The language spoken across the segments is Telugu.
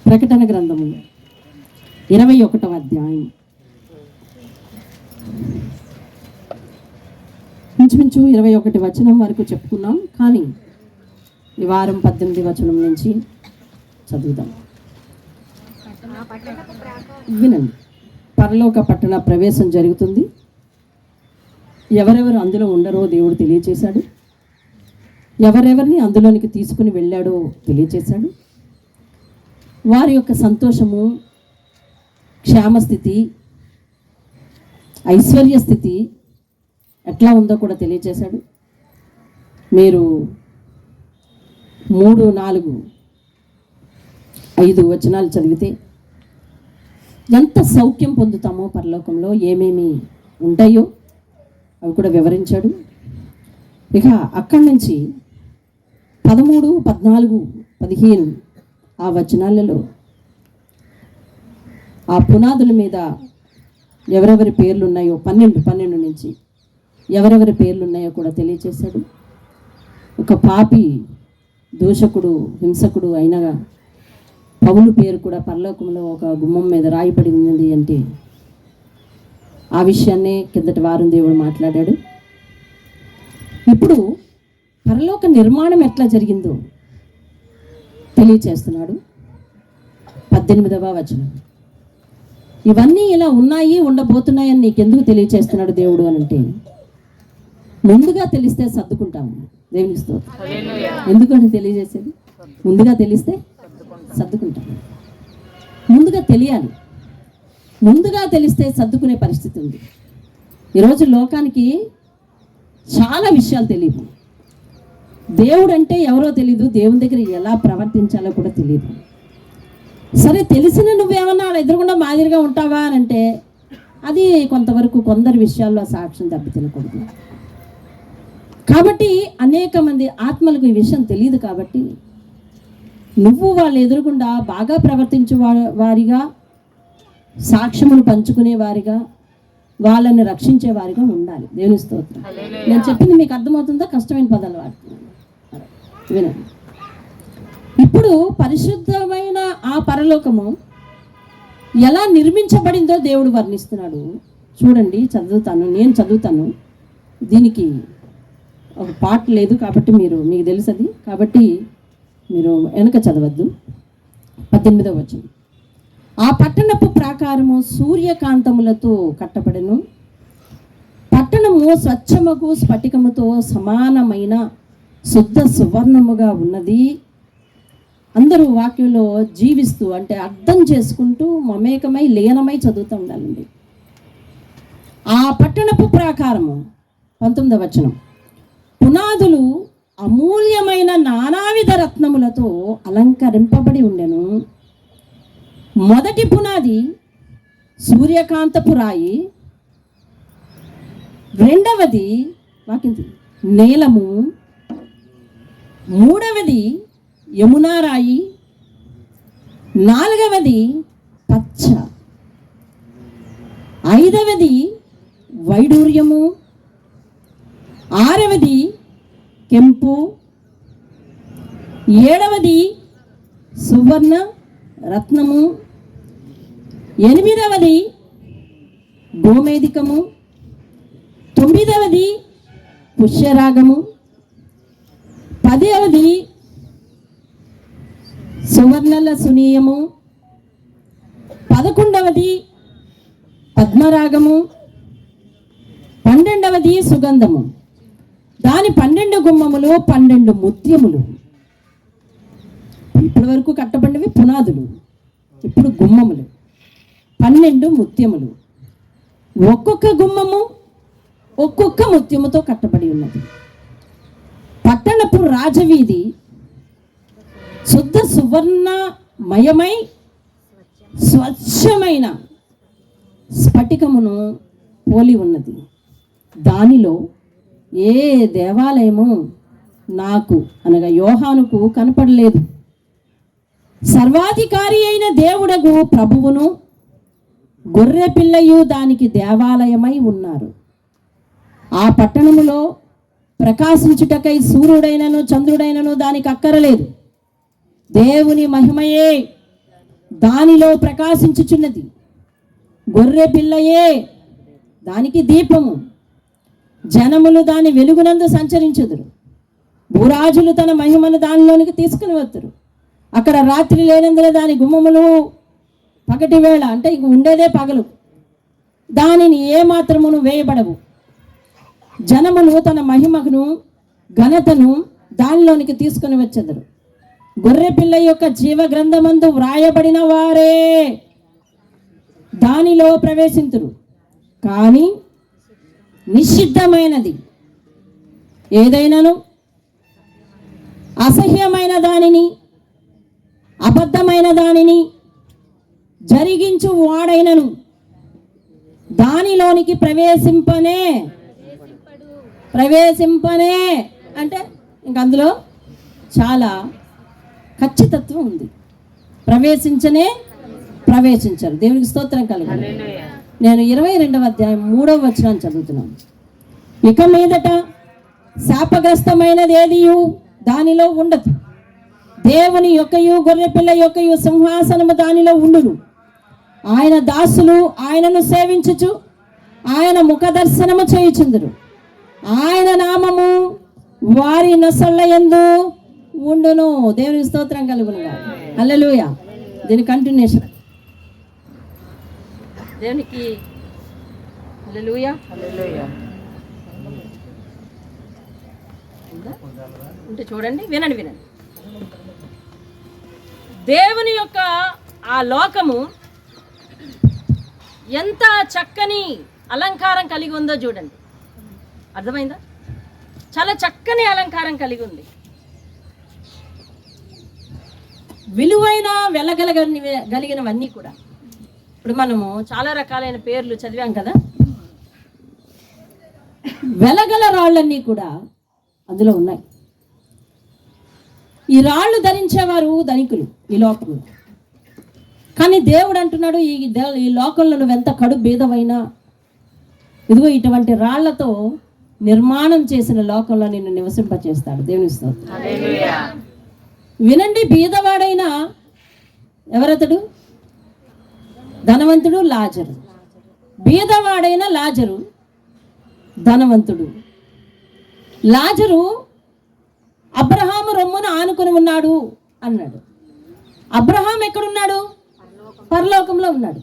ప్రకటన గ్రంథము 21వ అధ్యాయం ఇంచుమించు 21 వచనం వరకు చెప్పుకున్నాం. కానీ ఈ వారం 18 వచనం నుంచి చదువుదాం. వినండి. పరలోక పట్టణ ప్రవేశం జరుగుతుంది. ఎవరెవరు అందులో ఉండరో దేవుడు తెలియచేశాడు. ఎవరెవరిని అందులోనికి తీసుకుని వెళ్ళాడో తెలియచేశాడు. వారి యొక్క సంతోషము, క్షేమస్థితి, ఐశ్వర్య స్థితి ఎట్లా ఉందో కూడా తెలియచేశాడు. మీరు 3, 4, 5 వచనాలు చదివితే ఎంత సౌఖ్యం పొందుతామో, పరలోకంలో ఏమేమి ఉంటాయో అవి కూడా వివరించాడు. ఇక అక్కడి నుంచి 13, 14, 15 ఆ వచనాలలో ఆ పునాదుల మీద ఎవరెవరి పేర్లు ఉన్నాయో 12 నుంచి ఎవరెవరి పేర్లు ఉన్నాయో కూడా తెలియచేశాడు. ఒక పాపి, దూషకుడు, హింసకుడు అయిన పౌలు పేరు కూడా పరలోకంలో ఒక గుమ్మం మీద రాయబడి ఉన్నది అంటే ఆ విషయాన్నే కిందటి వారం దేవుడు మాట్లాడాడు. ఇప్పుడు పరలోక నిర్మాణం ఎట్లా జరిగిందో తెలియచేస్తున్నాడు. 18వ వచనం. ఇవన్నీ ఇలా ఉన్నాయి, ఉండబోతున్నాయని నీకెందుకు తెలియచేస్తున్నాడు దేవుడు అని అంటే, ముందుగా తెలిస్తే సర్దుకుంటాము. దేవుని స్తోత్రం. ఎందుకని తెలియజేసేది? ముందుగా తెలిస్తే సర్దుకుంటాము. ముందుగా తెలియాలి. ముందుగా తెలిస్తే సర్దుకునే పరిస్థితి ఉంది. ఈరోజు లోకానికి చాలా విషయాలు తెలియదు. దేవుడు అంటే ఎవరో తెలియదు, దేవుని దగ్గర ఎలా ప్రవర్తించాలో కూడా తెలియదు. సరే, తెలిసిన నువ్వేమన్నా ఎదురుకుండా మాదిరిగా ఉంటావా అని అంటే అది కొంతవరకు కొందరు విషయాల్లో సాక్ష్యం దెబ్బతినకూడదు. కాబట్టి అనేక మంది ఆత్మలకు ఈ విషయం తెలియదు. కాబట్టి నువ్వు వాళ్ళు ఎదురుకుండా బాగా ప్రవర్తించే వారిగా, సాక్ష్యమును పంచుకునే వారిగా, వాళ్ళని రక్షించే వారిగా ఉండాలి. దేవుని స్తోత్రం. నేను చెప్పింది మీకు అర్థమవుతుందా? కష్టమైన పదాలు వాడుతున్నాను, వినండి. ఇప్పుడు పరిశుద్ధమైన ఆ పరలోకము ఎలా నిర్మించబడిందో దేవుడు వర్ణిస్తున్నాడు. చూడండి, నేను చదువుతాను. దీనికి ఒక పాట లేదు కాబట్టి మీకు తెలుసది, కాబట్టి మీరు వెనక చదవద్దు. 18వ వచనం. ఆ పట్టణపు ప్రాకారము సూర్యకాంతములతో కట్టబడెను. పట్టణము స్వచ్ఛముకు స్ఫటికముతో సమానమైన శుద్ధ సువర్ణముగా ఉన్నది. అందరూ వాక్యంలో జీవిస్తూ, అంటే అర్థం చేసుకుంటూ మమేకమై లీనమై చదువుతూ ఉండాలండి. ఆ పట్టణపు ప్రాకారము 19వ వచనం. పునాదులు అమూల్యమైన నానావిధ రత్నములతో అలంకరింపబడి ఉండెను. మొదటి పునాది సూర్యకాంతపు రాయి, రెండవది నీలము, మూడవది యమునా రాయి, నాలుగవది పచ్చ, ఐదవది వైడూర్యము, ఆరవది కెంపు, ఏడవది సువర్ణ రత్నము, ఎనిమిదవది గోమేధికము, తొమ్మిదవది పుష్యరాగము, 10వది సువర్ణల సునీయము, 11వది పద్మరాగము, 12వది సుగంధము. దాని 12 గుమ్మములు, 12 ముత్యములు. ఇప్పటి వరకు కట్టబడినవి పునాదులు, ఇప్పుడు గుమ్మములు, 12 ముత్యములు. ఒక్కొక్క గుమ్మము ఒక్కొక్క ముత్యముతో కట్టబడి ఉన్నది. పట్టణపు రాజవీధి శుద్ధ సువర్ణమయమై స్వచ్ఛమైన స్ఫటికమును పోలి ఉన్నది. దానిలో ఏ దేవాలయము నాకు అనగా యోహానుకు కనపడలేదు. సర్వాధికారి అయిన దేవుడగు ప్రభువును గొర్రె పిల్లయు దానికి దేవాలయమై ఉన్నారు. ఆ పట్టణములో ప్రకాశించుటకై సూర్యుడైనను చంద్రుడైనను దానికి అక్కరలేదు. దేవుని మహిమయే దానిలో ప్రకాశించుచున్నది. గొర్రె పిల్లయే దానికి దీపము. జనములు దాని వెలుగునందు సంచరించుదురు. భూరాజులు తన మహిమను దానిలోనికి తీసుకుని వస్తారు. అక్కడ రాత్రి లేనందున దాని గుమ్మములు పగటి వేళ, అంటే ఇంక ఉండేదే పగలు, దానిని ఏమాత్రమును వేయబడవు. జనములు తన మహిమను ఘనతను దానిలోనికి తీసుకుని వచ్చెదరు. గొర్రె పిల్ల యొక్క జీవ గ్రంథమందు వ్రాయబడిన వారే దానిలో ప్రవేశింతురు. కానీ నిషిద్ధమైనది ఏదైనాను, అసహ్యమైన దానిని, అబద్ధమైన దానిని జరిగించు వాడైనను దానిలోనికి ప్రవేశింపనే అంటే ఇంక అందులో చాలా ఖచ్చితత్వం ఉంది. ప్రవేశించరు. దేవునికి స్తోత్రం కలుగును. నేను 22వ అధ్యాయం 3వ వచనాన్ని చదువుతున్నాను. ఇక మీదట శాపగ్రస్తమైనది ఏదియు దానిలో ఉండదు. దేవుని యొక్కయు గొర్రెపిల్ల యొక్కయు సింహాసనము దానిలో ఉండును. ఆయన దాసులు ఆయనను సేవించుచు ఆయన ముఖ దర్శనము చేయుచుందురు. ఆయన నామము వారి నొసళ్ళ యందు ఉండును. దేవునికి స్తోత్రం కలుగునుగా. హల్లెలూయా. దీని కంటిన్యూషన్. దేవునికి హల్లెలూయా. ఉంటే చూడండి, వినండి. దేవుని యొక్క ఆ లోకము ఎంత చక్కని అలంకారం కలిగి ఉందో చూడండి. అర్థమైందా? చాలా చక్కని అలంకారం కలిగి ఉంది. విలువైన వెలగలిగినవన్నీ కూడా. ఇప్పుడు మనము చాలా రకాలైన పేర్లు చదివాం కదా. వెలగల రాళ్ళన్నీ కూడా అందులో ఉన్నాయి. ఈ రాళ్ళు ధరించేవారు ధనికులు ఈ లోకంలో. కానీ దేవుడు అంటున్నాడు, ఈ లోకంలో నువ్వెంత కడు బీదవైనా ఇదిగో ఇటువంటి రాళ్లతో నిర్మాణం చేసిన లోకంలో నిన్ను నివసింపచేస్తాడు. దేవుని స్తోత్రం. వినండి, బీదవాడైనా ఎవరతడు? ధనవంతుడు లాజరు. బీదవాడైన లాజరు ధనవంతుడు. లాజరు అబ్రహాము రొమ్మును ఆనుకుని ఉన్నాడు అన్నాడు. అబ్రహాం ఎక్కడున్నాడు? పరలోకంలో ఉన్నాడు.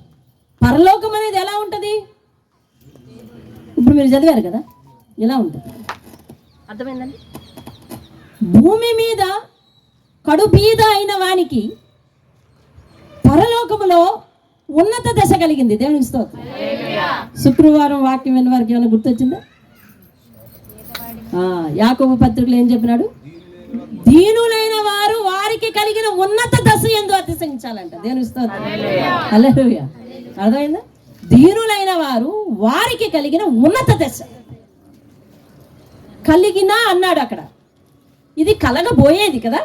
పరలోకం అనేది ఎలా ఉంటుంది? ఇప్పుడు మీరు చదివారు కదా, ఎలా ఉంటుంది? అర్థమైందండి? భూమి మీద కడు బీద అయిన వానికి పరలోకములో ఉన్నత దశ కలిగింది. దేవునికి స్తోత్రం. శుక్రవారం వాక్యం విన్న వారికి ఏమైనా గుర్తొచ్చిందా? యాకోబు పత్రికలో ఏం చెప్పినాడు? దీనులైన వారు వారికి కలిగిన ఉన్నత దశ యందు అతిశయించాలంట. దేవునికి స్తోత్రం. హల్లెలూయా. అర్థమైందా? దీనులైన వారు వారికి కలిగిన ఉన్నత దశ కలిగిన అన్నాడు అక్కడ. ఇది కలగబోయేది కదా.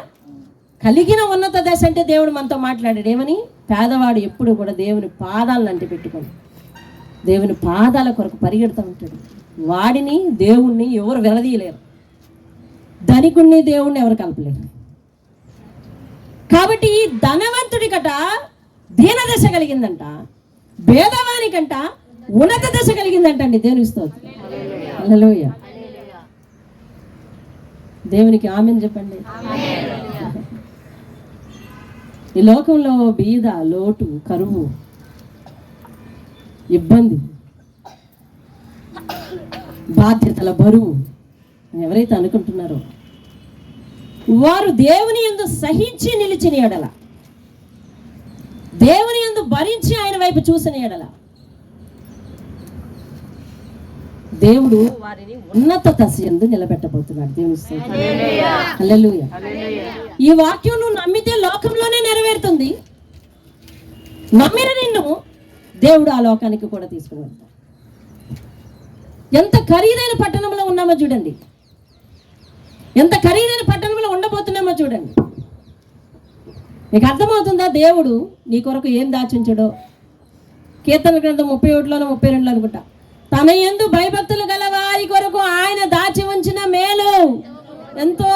కలిగిన ఉన్నత దశ అంటే దేవుడు మనతో మాట్లాడాడు. ఏమని? పేదవాడు ఎప్పుడు కూడా దేవుని పాదాలను అంటి పెట్టుకొని దేవుని పాదాల కొరకు పరిగెడుతూ ఉంటాడు. వాడిని దేవుణ్ణి ఎవరు వెలదీయలేరు. ధనికుణ్ణి దేవుణ్ణి ఎవరు కలపలేరు. కాబట్టి ఈ ధనవంతుడికట దీనదశ కలిగిందంట, భేదవానికంట ఉన్నత దశ కలిగిందంట అండి. దేవునికి స్తోత్రం. హల్లెలూయా. దేవునికి ఆమేన్ చెప్పండి. ఈ లోకంలో బీద, లోటు, కరువు, ఇబ్బంది, బాధ్యతల బరువు ఎవరైతే అనుకుంటున్నారో వారు దేవుని యందు సహించి నిలిచిన ఎడల, దేవుని యందు భరించి ఆయన వైపు చూసిన ఎడల దేవుడు వారిని ఉన్నత దశ యందు నిలబెట్టబోతున్నాడు. దేవుని స్తోత్రం. హల్లెలూయా. ఈ వాక్యం నువ్వు నమ్మితే లోకంలోనే నెరవేరుతుంది. నమ్మిన నిన్ను దేవుడు ఆ లోకానికి కూడా తీసుకుని వెళ్తాడు. ఎంత ఖరీదైన పట్టణంలో ఉన్నామో చూడండి, ఎంత ఖరీదైన పట్టణంలో ఉండబోతున్నామో చూడండి. నీకు అర్థమవుతుందా దేవుడు నీ కొరకు ఏం దాచించడో? కీర్తన గ్రంథం 31 32 అనుకుంటా. తన యందు భయభక్తులు గల వారి కొరకు ఆయన దాచి ఉంచిన మేలు ఎంతో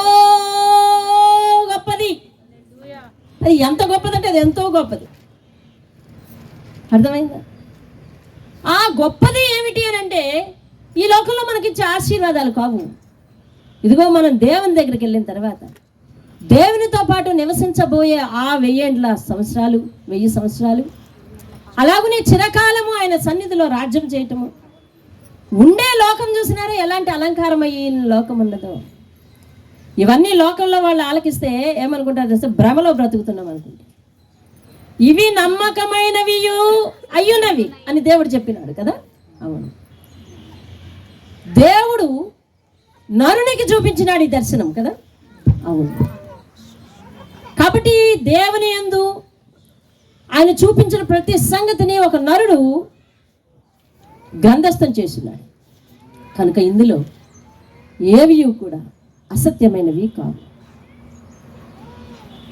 గొప్పది. అది ఎంత గొప్పదంటే అది ఎంతో గొప్పది. అర్థమైందా? ఆ గొప్పది ఏమిటి అని అంటే ఈ లోకంలో మనకిచ్చే ఆశీర్వాదాలు కావు. ఇదిగో మనం దేవుని దగ్గరికి వెళ్ళిన తర్వాత దేవునితో పాటు నివసించబోయే ఆ 1000 సంవత్సరాలు అలాగనే చిరకాలము ఆయన సన్నిధిలో రాజ్యం చేయటము, ఉండే లోకం చూసినారా ఎలాంటి అలంకారం అయిన లోకం ఉన్నదో. ఇవన్నీ లోకంలో వాళ్ళు ఆలకిస్తే ఏమనుకుంటారు తెలుసా? భ్రమలో బ్రతుకుతున్నాం అనుకుంటే. ఇవి నమ్మకమైనవి అయ్యునవి అని దేవుడు చెప్పినాడు కదా. అవును, దేవుడు నరునికి చూపించినాడు ఈ దర్శనం కదా. అవును, కాబట్టి దేవుని యందు ఆయన చూపించిన ప్రతి సంగతిని ఒక నరుడు గ్రంథస్థం చేస్తున్నాడు కనుక ఇందులో ఏవి కూడా అసత్యమైనవి కావు.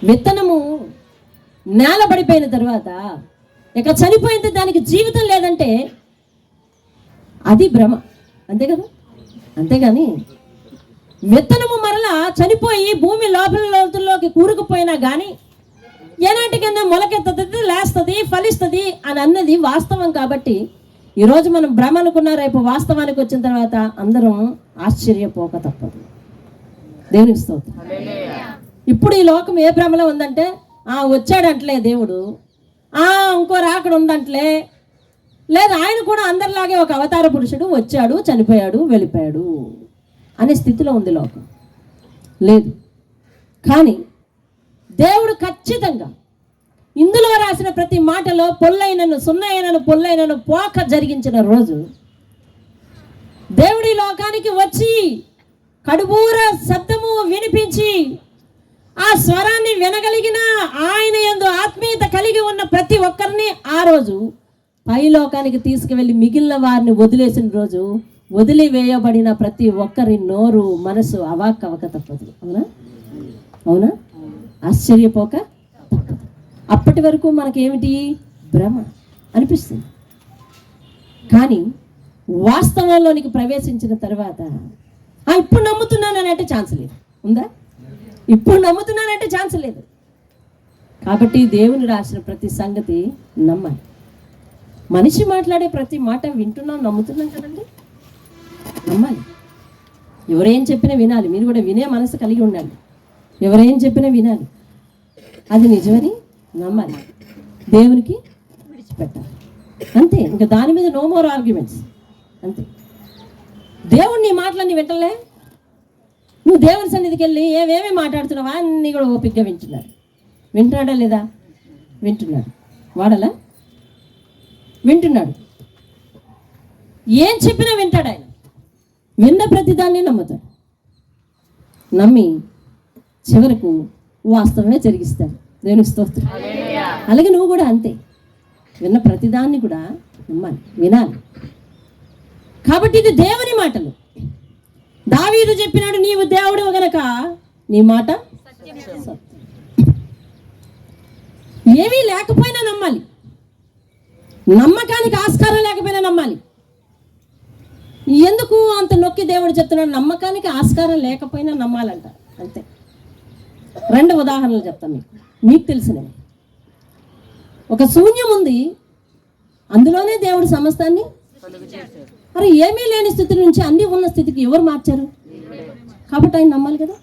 విత్తనము నేల పడిపోయిన తర్వాత ఇక చనిపోయింది, దానికి జీవితం లేదంటే అది భ్రమ, అంతే కదా. అంతేగాని విత్తనము మరలా చనిపోయి భూమి లోతుల్లోకి కూరుకుపోయినా కానీ ఏనాటికన్నా మొలకెత్తది, లేస్తుంది, ఫలిస్తుంది అని అన్నది వాస్తవం. కాబట్టి ఈరోజు మనం భ్రమ అనుకున్న రేపు వాస్తవానికి వచ్చిన తర్వాత అందరం ఆశ్చర్యపోక తప్పదు. దేవునికి స్తోత్రం. ఇప్పుడు ఈ లోకం ఏ భ్రమలో ఉందంటే వచ్చాడంటలే దేవుడు, ఇంకో రాకడ ఉందంటలే, లేదు ఆయన కూడా అందరిలాగే ఒక అవతార పురుషుడు వచ్చాడు, చనిపోయాడు, వెళ్ళిపోయాడు అనే స్థితిలో ఉంది లోకం. లేదు, కానీ దేవుడు ఖచ్చితంగా ఇందులో రాసిన ప్రతి మాటలో పొల్లైనను సున్నైనను పొల్లైనను పోక జరిగించిన రోజు దేవుడి లోకానికి వచ్చి కడుబూర శబ్దము వినిపించి ఆ స్వరాన్ని వినగలిగిన ఆయన యందు ఆత్మీయత కలిగి ఉన్న ప్రతి ఒక్కరిని ఆ రోజు పైలోకానికి తీసుకువెళ్ళి మిగిలిన వారిని వదిలేసిన రోజు వదిలివేయబడిన ప్రతి ఒక్కరి నోరు మనసు అవాక్కవక తప్పదు. అవునా? అవునా? ఆశ్చర్యపోక తప్పదు. అప్పటి వరకు మనకేమిటి? భ్రమ అనిపిస్తుంది. కానీ వాస్తవంలోనికి ప్రవేశించిన తర్వాత ఇప్పుడు నమ్ముతున్నానంటే ఛాన్స్ లేదు. ఉందా? ఇప్పుడు నమ్ముతున్నానంటే ఛాన్స్ లేదు. కాబట్టి దేవుని రాసిన ప్రతి సంగతి నమ్మాలి. మనిషి మాట్లాడే ప్రతి మాట వింటున్నాం, నమ్ముతున్నాం కదండి. నమ్మాలి. ఎవరేం చెప్పినా వినాలి. మీరు కూడా వినే మనసు కలిగి ఉండాలి. ఎవరేం చెప్పినా వినాలి, అది నిజమని నమ్మాలి, దేవునికి విడిచిపెట్టాలి. అంతే, ఇంకా దాని మీద నో మోర్ ఆర్గ్యుమెంట్స్. అంతే. దేవుణ్ణి మాటలన్నీ వింటలే, నువ్వు దేవుని సన్నిధికి వెళ్ళి ఏమేమి మాట్లాడుతున్నావా అన్నీ కూడా ఓపికగా వింటున్నాడు. వింటున్నాడా లేదా? వింటున్నాడు. వాడలా? వింటున్నాడు. ఏం చెప్పినా వింటాడు ఆయన. విన్న ప్రతిదాన్ని నమ్ముతాడు. నమ్మి చివరకు వాస్తవమే జరిగిస్తాడు. దేవునికి స్తోత్రం. అలాగే నువ్వు కూడా అంతే. విన్న ప్రతిదాన్ని కూడా నమ్మాలి, వినాలి. కాబట్టి ఇది దేవుని మాటలు. దావీదు చెప్పినాడు, నీవు దేవుడు గనక నీ మాట సత్యం. ఏమీ లేకపోయినా నమ్మాలి. నమ్మకానికి ఆస్కారం లేకపోయినా నమ్మాలి. ఎందుకు అంత నొక్కి దేవుడు చెప్తున్నాడు? నమ్మకానికి ఆస్కారం లేకపోయినా నమ్మాలంట. అంతే. 2 ఉదాహరణలు చెప్తాను మీకు తెలిసినవి. ఒక శూన్యం ఉంది, అందులోనే దేవుడు సమస్తాన్ని. అరే ఏమీ లేని స్థితి నుంచి అన్నీ ఉన్న స్థితికి ఎవరు మార్చారు? కాబట్టి ఆయన నమ్మాలి కదా.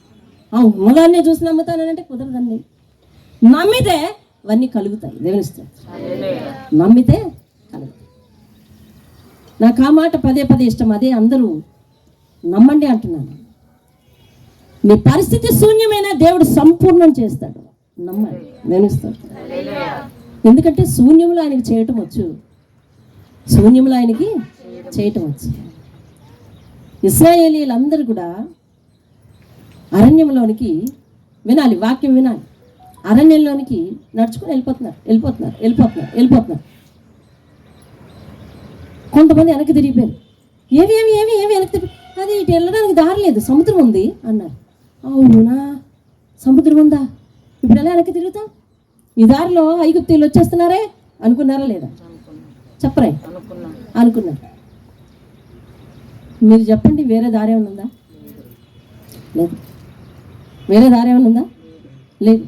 ఉన్నదాన్నే చూసి నమ్ముతానంటే కుదరదండి. నమ్మితే అవన్నీ కలుగుతాయి. దేవుని నమ్మితే కలుగుతాయి. నాకు ఆ మాట పదే ఇష్టం. అదే అందరూ నమ్మండి అంటున్నాను. నీ పరిస్థితి శూన్యమైన దేవుడు సంపూర్ణం చేస్తాడు. నమ్మండి. నేనిస్తాను. ఎందుకంటే శూన్యంలో ఆయనకి చేయటం వచ్చు. శూన్యంలో ఆయనకి చేయటం వచ్చు. ఇశ్రాయేలీలందరూ కూడా అరణ్యంలోనికి వినాలి, వాక్యం వినాలి. అరణ్యంలోనికి నడుచుకుని వెళ్ళిపోతున్నారు. కొంతమంది వెనక్కి తిరిగిపోయారు. ఏమి వెనక్కి తిరిగి, అది ఇటు వెళ్ళడానికి దారి లేదు, సముద్రం ఉంది అన్నారు. అవునా, సముద్రం ఉందా? ఇప్పుడు ఎలా వెనక్కి తిరుగుతాం? ఈ దారిలో ఐగుప్తీయులు వచ్చేస్తున్నారే అనుకున్నారా లేదా? చెప్పరే? అనుకున్నారు. మీరు చెప్పండి, వేరే దారి ఏమైనా ఉందా? లేదు. వేరే దారి ఏమైనా ఉందా? లేదు.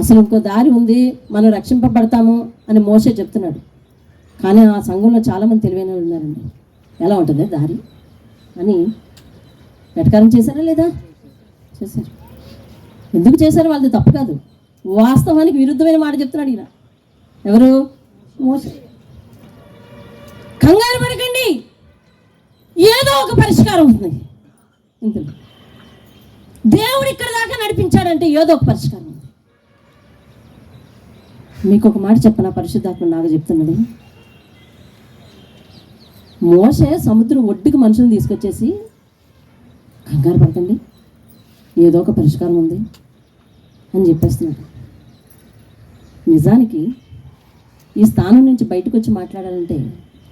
అసలు ఇంకో దారి ఉంది, మనం రక్షింపబడతాము అని మోషే చెప్తున్నాడు. కానీ ఆ సంఘంలో చాలామంది తెలివైన ఉన్నారండి. ఎలా ఉంటుంది దారి అని వెటకారం చేశారా లేదా? చేశారు. ఎందుకు చేశారు? వాళ్ళది తప్పు కాదు, వాస్తవానికి విరుద్ధమైన మాట చెప్తున్నాడు ఈయన. ఎవరు? మోషే. కంగారు పడకండి, ఏదో ఒక పరిష్కారం ఉంది. ఇంత దేవుడు ఇక్కడ దాకా నడిపించాడంటే ఏదో ఒక పరిష్కారం ఉంది. మీకు ఒక మాట చెప్పనా? పరిశుద్ధాత్మ నాకు చెప్తున్నది. మోషే సముద్రం ఒడ్డుకి మనుషులను తీసుకొచ్చేసి, కంగారు పడకండి, ఏదో ఒక పరిష్కారం ఉంది అని చెప్పేస్తున్నాడు. నిజానికి ఈ స్థానం నుంచి బయటకు వచ్చి మాట్లాడాలంటే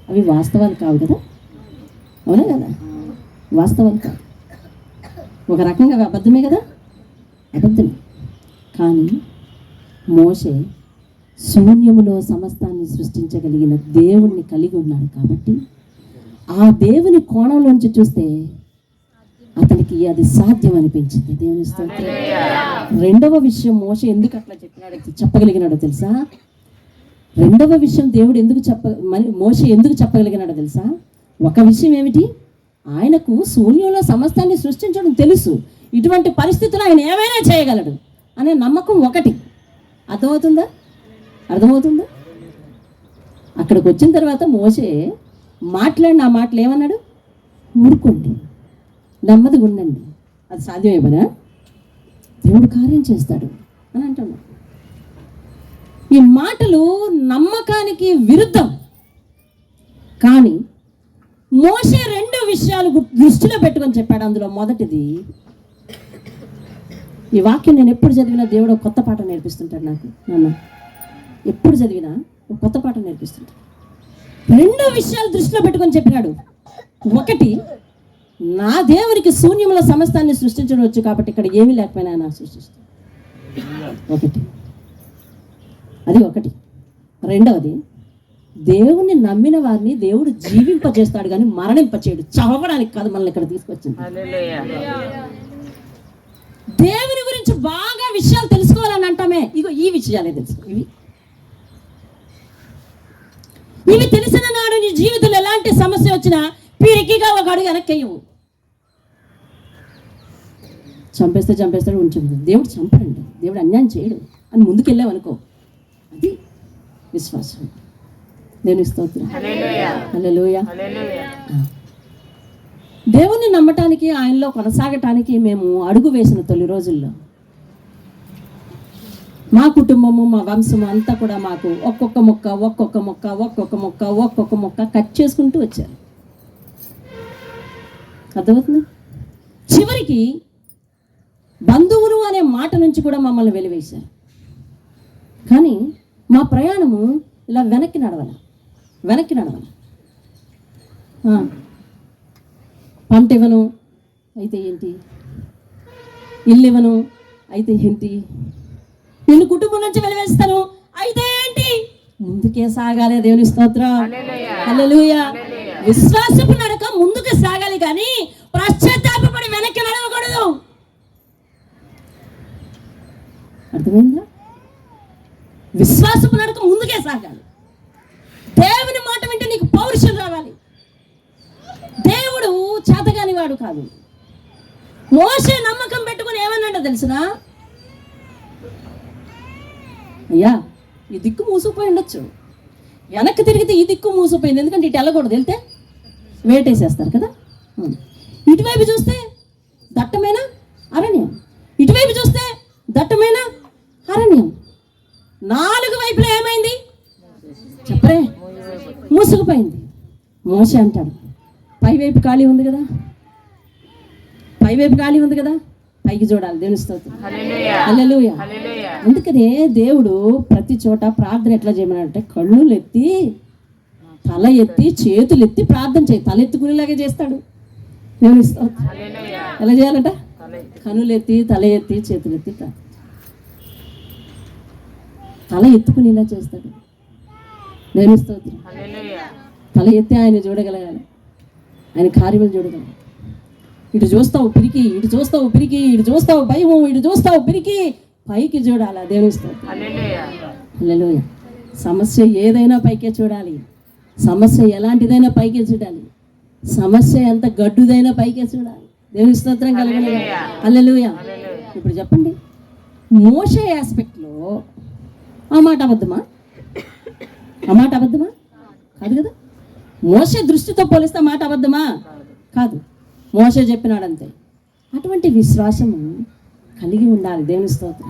అవి వాస్తవాలు కావు కదా, అవునా కదా? వాస్తవాలు కాదు, ఒక రకంగా అబద్ధమే కదా, అబద్ధమే. కానీ మోషే శూన్యములో సమస్తాన్ని సృష్టించగలిగిన దేవుణ్ణి కలిగి ఉన్నాడు కాబట్టి ఆ దేవుని కోణంలోంచి చూస్తే అతనికి అది సాధ్యం అనిపించింది. దేవుని స్తోత్రం. రెండవ విషయం మోషే ఎందుకు అట్లా చెప్పగలిగినాడో తెలుసా? రెండవ విషయం దేవుడు మోషే ఎందుకు చెప్పగలిగినాడో తెలుసా? ఒక విషయం ఏమిటి? ఆయనకు శూన్యంలో సమస్తాన్ని సృష్టించడం తెలుసు, ఇటువంటి పరిస్థితులు ఆయన ఏమైనా చేయగలడు అనే నమ్మకం ఒకటి. అర్థమవుతుందా? అక్కడికి వచ్చిన తర్వాత మోషే మాట్లాడిన ఆ మాటలు ఏమన్నాడు? ఊరుకోండి, నెమ్మదిగా ఉండండి, అది సాధ్యమేమనా? దేవుడు కార్యం చేస్తాడు అని అంటున్నాడు. ఈ మాటలు నమ్మకానికి విరుద్ధం. కానీ మోషే రెండు విషయాలు దృష్టిలో పెట్టుకొని చెప్పాడు. అందులో మొదటిది, ఈ వాక్యం నేను ఎప్పుడు చదివినా దేవుడు కొత్త పాఠం నేర్పిస్తుంటాడు నాకు. నాన్న ఎప్పుడు చదివినా ఒక కొత్త పాఠం నేర్పిస్తుంటాడు. రెండు విషయాలు దృష్టిలో పెట్టుకొని చెప్పినాడు. ఒకటి, నా దేవునికి శూన్యంలో సమస్తాన్ని సృష్టించడం వచ్చు కాబట్టి ఇక్కడ ఏమీ లేకపోయినా ఆయన సృష్టిస్తాడు. ఒకటి. రెండవది, దేవుణ్ణి నమ్మిన వారిని దేవుడు జీవింపజేస్తాడు కానీ మరణింపచేయడు. చావడానికి కాదు మనల్ని ఇక్కడ తీసుకొచ్చింది. దేవుని గురించి బాగా విషయాలు తెలుసుకోవాలని అంటామే, ఇగో ఈ విషయాలే తెలుసు. ఇవి తెలిసిన నాడు నీ జీవితంలో ఎలాంటి సమస్య వచ్చినా పీరికిగా ఒక అడుగు వెనక్కేయవు. చంపేస్తాడు ఉంచుంది. దేవుడు చంపడండి, దేవుడు అన్యాయం చేయడు అని ముందుకెళ్ళావనుకో, అది విశ్వాసం. దేవుని స్తోత్రం. హల్లెలూయా. దేవుణ్ణి నమ్మటానికి, ఆయనలో కొనసాగటానికి మేము అడుగు వేసిన తొలి రోజుల్లో మా కుటుంబము, మా వంశము అంతా కూడా మాకు ఒక్కొక్క మొక్క కట్ చేసుకుంటూ వచ్చారు. అర్థమవుతుంది? చివరికి బంధువులు అనే మాట నుంచి కూడా మమ్మల్ని వెలివేశారు. కానీ మా ప్రయాణము ఇలా వెనక్కి నడవాలి. పంట ఇవ్వను అయితే ఏంటి, ఇల్లు ఇవ్వను అయితే ఏంటి, నిన్ను కుటుంబం నుంచి వెలివేస్తాను అయితే ఏంటి, ముందుకే సాగాలి. దేవుని స్తోత్రం. హల్లెలూయా. విశ్వాసపు నడక ముందుకు సాగాలి కానీ పశ్చాత్తాపపడి వెనక్కి నడవకూడదు. అర్థమైందా? విశ్వాసపు నడక ముందుకే సాగాలి. దేవుని మాట వింటే నీకు పౌరుషం రావాలి. దేవుడు చేతగాని వాడు కాదు. మోషే నమ్మకం పెట్టుకుని ఏమన్నాడో తెలుసునా? అయ్యా, ఈ దిక్కు మూసుకుపోయి ఉండొచ్చు, వెనక్కి తిరిగితే ఈ దిక్కు మూసిపోయింది, ఎందుకంటే ఇటు వెళ్ళకూడదు, వెళ్తే వేటేసేస్తారు కదా. ఇటువైపు చూస్తే దట్టమైన అరణ్యం, ఇటువైపు చూస్తే దట్టమైన అరణ్యం. నాలుగు వైపులా ఏమైంది చెప్పరే? మూసుకుపోయింది. మోషే అంటాడు, పైవైపు ఖాళీ ఉంది కదా, పైకి చూడాలి. దేవుని స్తోత్రం. హల్లెలూయా. అందుకనే దేవుడు ప్రతి చోట ప్రార్థన ఎట్లా చేయమన్నాడంటే, కళ్ళు ఎత్తి, తల ఎత్తి, చేతులు ఎత్తి ప్రార్థన చేయి. తల ఎత్తుకునేలాగే చేస్తాడు. దేవుని స్తోత్రం. ఎలా చేయాలట? కనులు ఎత్తి, తల ఎత్తి, చేతులు ఎత్తి ప్రార్థన. తల ఎత్తుకునేలా చేస్తాడు. దేవుని స్తోత్రం. తల ఎత్తి ఆయన చూడగలగాలి, ఆయన కార్యములు చూడగలగాలి. ఇటు చూస్తావు పిరికి, ఇటు చూస్తావు భయము, ఇటు చూస్తావు పిరికి, పైకి చూడాలా దేవుని స్తోత్రం. హల్లెలూయా. సమస్య ఏదైనా పైకే చూడాలి, సమస్య ఎలాంటిదైనా పైకే చూడాలి, సమస్య ఎంత గడ్డుదైనా పైకే చూడాలి. దేవుని స్తోత్రం కలగాలి. హల్లెలూయా. ఇప్పుడు చెప్పండి, మోషే ఆస్పెక్ట్లో ఆ మాట అబద్ధమా? ఆ మాట అబద్ధమా? కాదు కదా. మోషే దృష్టితో పోలిస్తే మాట అబద్ధమా? కాదు. మోషే చెప్పినాడంతే. అటువంటి విశ్వాసము కలిగి ఉండాలి. దేవుని స్తోత్రం.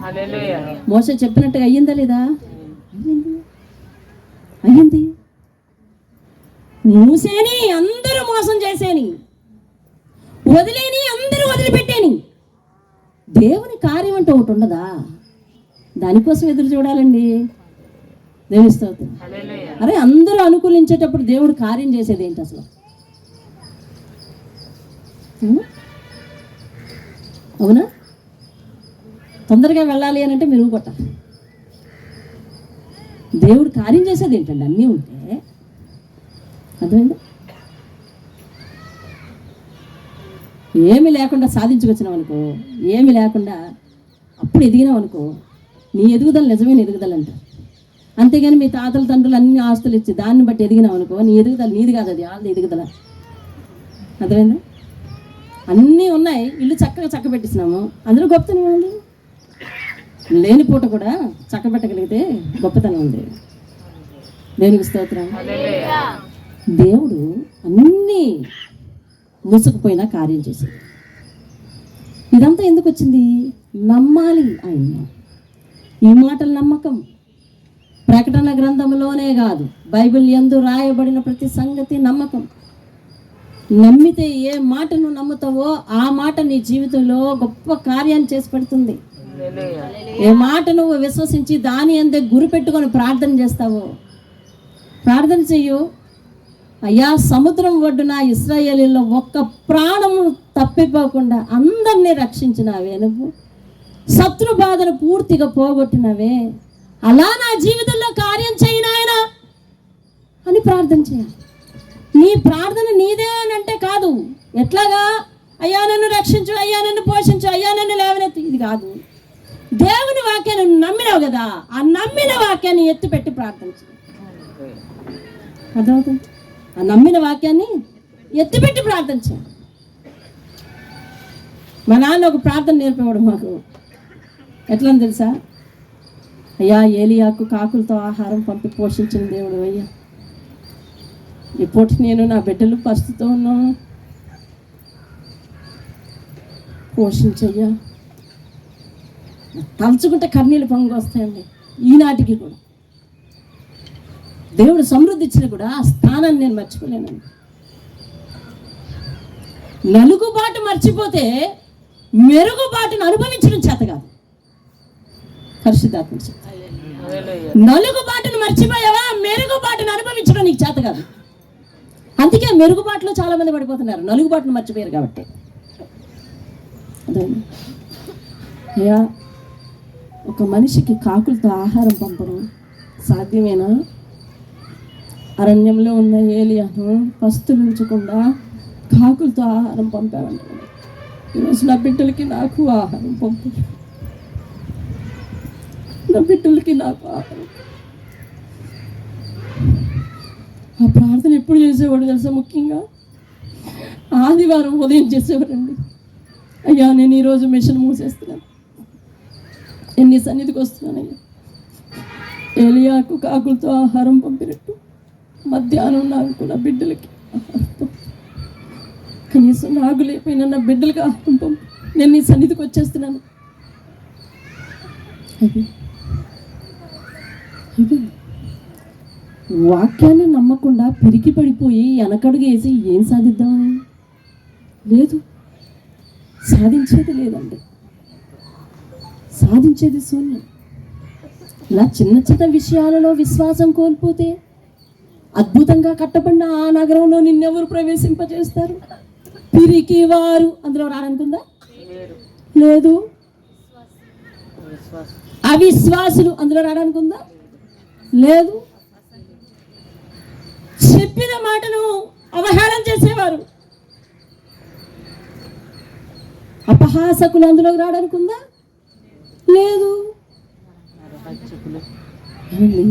మోషే చెప్పినట్టుగా అయ్యిందా లేదా? అయ్యింది. మూసేని అందరూ మోసం చేసేని, వదిలేని అందరూ వదిలిపెట్టేని. దేవుని కార్యం అంటే ఒకటి ఉండదా? దానికోసం ఎదురు చూడాలండి. దేవుని స్తోత్రం. అరే అందరూ అనుకూలించేటప్పుడు దేవుడు కార్యం చేసేది ఏంటి అసలు? అవునా? తొందరగా వెళ్ళాలి అని అంటే మీరు కొట్టాలి. దేవుడు కార్యం చేసేది ఏంటండి? అన్నీ ఉంటే అర్థమైందా? ఏమి లేకుండా సాధించుకొచ్చినావు అనుకో, ఏమి లేకుండా అప్పుడు ఎదిగినావు అనుకో, నీ ఎదుగుదల నిజమైన ఎదుగుదల అంట. అంతేగాని మీ తాతల తండ్రులు అన్ని ఆస్తులు ఇచ్చి దాన్ని బట్టి ఎదిగినావు అనుకో, నీ ఎదుగుదల నీది కాదు, అది వాళ్ళది ఎదుగుదల. అర్థమైందా? అన్నీ ఉన్నాయి, ఇల్లు చక్కగా చక్కబెట్టిస్తున్నాము, అందులో గొప్పతనం ఉంది. లేని పూట కూడా చక్కబెట్టగలిగితే గొప్పతనం ఉంది. దేనికి స్తోత్రం. దేవుడు అన్నీ మూసుకుపోయినా కార్యం చేసేది. ఇదంతా ఎందుకు వచ్చింది? నమ్మాలి ఆయన. ఈ మాటలు నమ్మకం. ప్రకటన గ్రంథంలోనే కాదు, బైబిల్ యందు రాయబడిన ప్రతి సంగతి నమ్మకం. నమ్మితే ఏ మాటను నమ్ముతావో ఆ మాట నీ జీవితంలో గొప్ప కార్యాన్ని చేసి పెడుతుంది. ఏ మాట నువ్వు విశ్వసించి దాని అందే గురి పెట్టుకొని ప్రార్థన చేస్తావో, ప్రార్థన చెయ్యు. అయ్యా, సముద్రం ఒడ్డున ఇశ్రాయేలీలో ఒక్క ప్రాణము తప్పిపోకుండా అందరినీ రక్షించినావే, నువ్వు శత్రు బాధను పూర్తిగా పోగొట్టినవే, అలా నా జీవితంలో కార్యం చేయను ఆయన అని ప్రార్థన చేయాలి. నీ ప్రార్థన నీదే అని అంటే కాదు. ఎట్లాగా? అయ్యా నన్ను రక్షించు, అయ్యా నన్ను పోషించు, అయ్యా నన్ను లేవనెత్తు, ఇది కాదు. దేవుని వాక్యాన్ని నమ్మినావు కదా, ఆ నమ్మిన వాక్యాన్ని ఎత్తిపెట్టి ప్రార్థించు. అర్థమవుతుంది? ఆ నమ్మిన వాక్యాన్ని ఎత్తిపెట్టి ప్రార్థించు. మా నాన్న ఒక ప్రార్థన నేర్పేవాడు మాకు. ఎట్లా తెలుసా? అయ్యా, ఏలియాకు కాకులతో ఆహారం పంపి పోషించిన దేవుడు అయ్యా, ఇప్పుడు నేను నా బిడ్డలు పరిస్థితితో ఉన్నాను, పోషించయ్యా. తలుచుకుంటే కన్నీళ్ళు పొంగి వస్తాయండి. ఈనాటికి కూడా దేవుడు సమృద్ధి ఇచ్చిన కూడా ఆ స్థానాన్ని నేను మర్చిపోలేనండి. నలుగుబాటు మర్చిపోతే మెరుగుబాటును అనుభవించడం చేత కాదు. పరిశుద్ధాత్మ చేత. నలుగుబాటును మర్చిపోయావా, మెరుగుబాటును అనుభవించడం నీకు చేత కాదు. అందుకే మెరుగుబాటులో చాలా మంది పడిపోతున్నారు, నలుగుబాటును మర్చిపోయారు కాబట్టి. అదే అయ్యా, ఒక మనిషికి కాకులతో ఆహారం పంపడం సాధ్యమేనా? అరణ్యంలో ఉన్న ఏలియాను పస్తులుంచకుండా కాకులతో ఆహారం పంపామంటాడు. ఈరోజు నా బిడ్డలకి నాకు ఆహారం పంపు, నా బిడ్డలకి నాకు ఆహారం. ఆ ప్రార్థన ఎప్పుడు చేసేవాడు తెలుసా? ముఖ్యంగా ఆదివారం ఉదయం చేసేవాడండి. అయ్యా, నేను ఈరోజు మిషన్ మూసేస్తున్నాను, ఎన్ని సన్నిధికి వస్తున్నానయ్యా, ఏలియాకు కాకులతో ఆహారం పంపినట్టు మధ్యాహ్నం నాకు నా బిడ్డలకి ఆహారం, కనీసం నాకు లేకపోయినా నా బిడ్డలకి ఆహారం పంపు, నేను నీ సన్నిధికి వచ్చేస్తున్నాను. వాక్యాన్ని నమ్మకుండా పిరికి పడిపోయి వెనకడుగు వేసి ఏం సాధిద్దామని లేదు, సాధించేది లేదండి, సాధించేది శూన్యం. ఇలా చిన్న చిన్న విషయాలలో విశ్వాసం కోల్పోతే అద్భుతంగా కట్టబడిన ఆ నగరంలో నిన్నెవరు ప్రవేశింపజేస్తారు? పిరికి వారు అందులో రాడనుకుందా? లేదు. అవిశ్వాసులు అందులో రాడనుకుందా? లేదు. చెప్పిన మాటను అవహేళన చేసేవారు, అపహాసకులు అందులోకి రాడనుకుందా? లేదు. ఏమండి?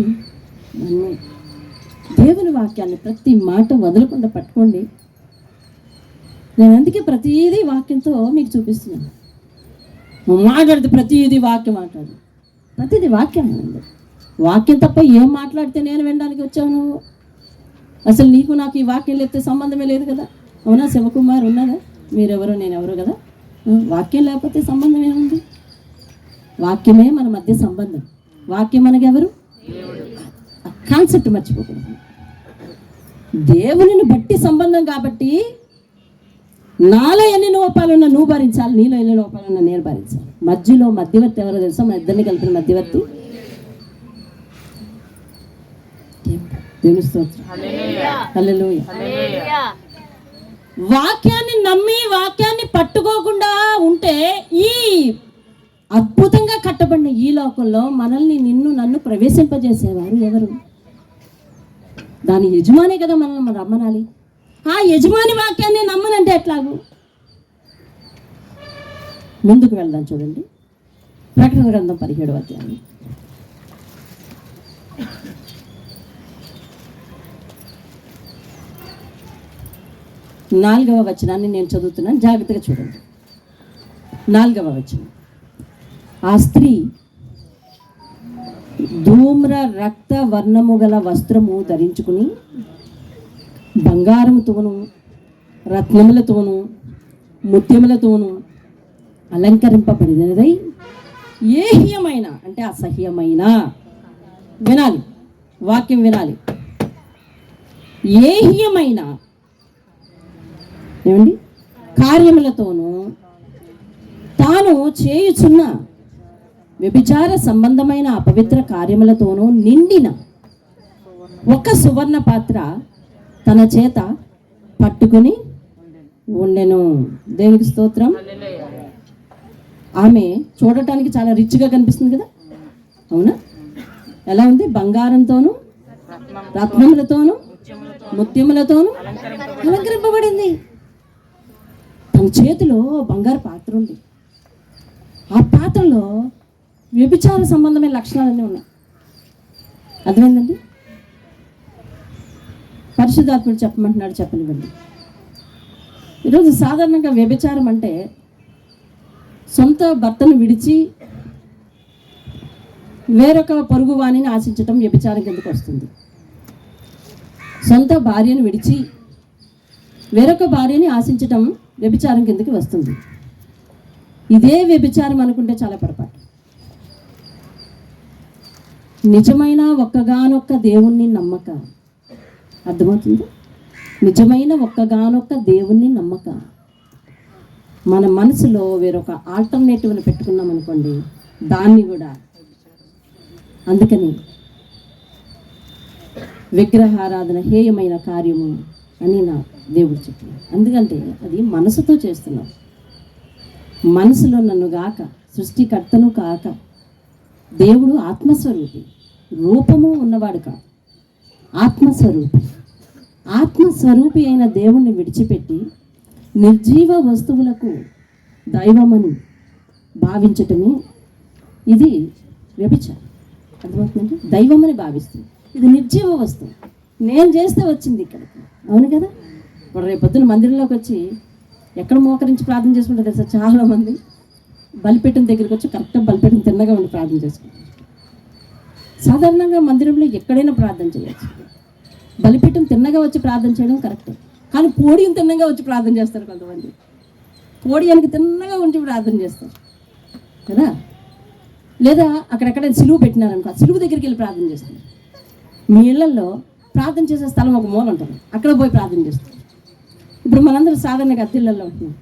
దేవుని వాక్యాన్ని ప్రతి మాట వదలకుండా పట్టుకోండి. నేను అందుకే ప్రతిదీ వాక్యంతో మీకు చూపిస్తున్నాను. మాట్లాడితే ప్రతిదీ వాక్యం మాట్లాడు, ప్రతిదీ వాక్యం ఉంది. వాక్యం తప్ప ఏం మాట్లాడితే నేను వినడానికి వచ్చావు నువ్వు? అసలు నీకు నాకు ఈ వాక్యం లేకపోతే సంబంధమే లేదు కదా. అవునా శివకుమార్? ఉన్నదా? మీరెవరో నేనెవరో కదా. వాక్యం లేకపోతే సంబంధం ఏముంది? వాక్యమే మన మధ్య సంబంధం. వాక్యం మనకెవరు? కాన్సెప్ట్ మర్చిపోకూడదు. దేవునిని బట్టి సంబంధం కాబట్టి నాలో ఎన్ని లోపాలున్నా నువ్వు భరించాలి, నీలో ఎన్ని లోపాలున్నా నేను భరించాలి. మధ్యలో మధ్యవర్తి ఎవరో తెలుసా? మన ఇద్దరిని కలిపిన మధ్యవర్తి దేవుని స్తోత్రం. హల్లెలూయా. వాక్యాన్ని నమ్మి వాక్యాన్ని పట్టుకోకుండా ఉంటే ఈ అద్భుతంగా కట్టబడిన ఈ లోకంలో మనల్ని నిన్ను నన్ను ప్రవేశింపజేసేవారు ఎవరు? దాని యజమానే కదా మనల్ని రమ్మనాలి. ఆ యజమాని వాక్యాన్ని నమ్మనంటే ఎట్లాగూ? ముందుకు వెళ్దాం. చూడండి, ప్రకటన గ్రంథం 17వ అధ్యాయం. నాలుగవ వచనాన్ని నేను చదువుతున్నాను, జాగ్రత్తగా చూడండి. 4వ వచనం. ఆ స్త్రీ ధూమ్ర రక్త వర్ణము గల వస్త్రము ధరించుకుని బంగారముతోనూ రత్నములతోనూ ముత్యములతోనూ అలంకరింపబడినదై ఏహ్యమైన, అంటే అసహ్యమైన, వినాలి వాక్యం వినాలి, ఏహ్యమైన ఏమండి కార్యములతోనూ తాను చేయుచున్న వ్యభిచార సంబంధమైన అపవిత్ర కార్యములతోనూ నిండిన ఒక సువర్ణ పాత్ర తన చేత పట్టుకుని ఉండెను. దేవునికి స్తోత్రం. ఆమె చూడటానికి చాలా రిచ్గా కనిపిస్తుంది కదా, అవునా? ఎలా ఉంది? బంగారంతోనూ రత్నములతోనూ ముత్యములతోనూ అలంకరింపబడింది. తన చేతిలో బంగారు పాత్ర ఉంది. ఆ పాత్రలో వ్యభిచార సంబంధమైన లక్షణాలన్నీ ఉన్నాయి. అర్థమైందండి? పరిశుద్ధాత్ముడు చెప్పమంటున్నాడు, చెప్పనివ్వండి. ఈరోజు సాధారణంగా వ్యభిచారం అంటే సొంత భర్తను విడిచి వేరొక పొరుగు వాణిని ఆశించటం వ్యభిచారం కిందకు వస్తుంది. సొంత భార్యను విడిచి వేరొక భార్యని ఆశించటం వ్యభిచారం కిందకి వస్తుంది. ఇదే వ్యభిచారం అనుకుంటే చాలా పొరపాటు. నిజమైన ఒక్కగానొక్క దేవుణ్ణి నమ్మక, అర్థమవుతుంది? నిజమైన ఒక్కగానొక్క దేవుణ్ణి నమ్మక మన మనసులో వేరొక ఆల్టర్నేటివ్ని పెట్టుకున్నాం అనుకోండి, దాన్ని కూడా. అందుకని విగ్రహారాధన హేయమైన కార్యము అని నా దేవుడు చెప్పాడు. ఎందుకంటే అది మనసుతో చేస్తున్నాం. మనసులో నన్ను గాక, సృష్టికర్తను కాక, దేవుడు ఆత్మస్వరూపి, రూపము ఉన్నవాడు కాదు, ఆత్మస్వరూపి. ఆత్మస్వరూపి అయిన దేవుణ్ణి విడిచిపెట్టి నిర్జీవ వస్తువులకు దైవమని భావించటమే ఇది వ్యభిచారం. అర్థమవుతుందంటే దైవమని భావిస్తుంది. ఇది నిర్జీవ వస్తువు, నేను చేస్తే వచ్చింది ఇక్కడికి. అవును కదా? ఇప్పుడు రేపొద్దున మందిరంలోకి వచ్చి ఎక్కడ మోకరించి ప్రార్థన చేసుకుంటారు తెలుసా? చాలామంది బలిపీఠం దగ్గరికి వచ్చి కరెక్ట్గా బలిపీఠం తిన్నగా ఉండి ప్రార్థన చేసుకుంటారు. సాధారణంగా మందిరంలో ఎక్కడైనా ప్రార్థన చేయొచ్చు. బలిపీఠం తిన్నగా వచ్చి ప్రార్థన చేయడం కరెక్టే. కానీ పోడియం తిన్నగా వచ్చి ప్రార్థన చేస్తారు కొంతమంది. పోడియానికి తిన్నగా ఉంచి ప్రార్థన చేస్తారు కదా. లేదా అక్కడెక్కడ సిలువు పెట్టినారనుకో, సిలువు దగ్గరికి వెళ్ళి ప్రార్థన చేస్తారు. మీ ఇళ్లలో ప్రార్థన చేసే స్థలం ఒక మూల ఉంటుంది, అక్కడ పోయి ప్రార్థన చేస్తారు. ఇప్పుడు మనందరూ సాధారణంగా అద్దెళ్ళల్లో ఉంటున్నాం.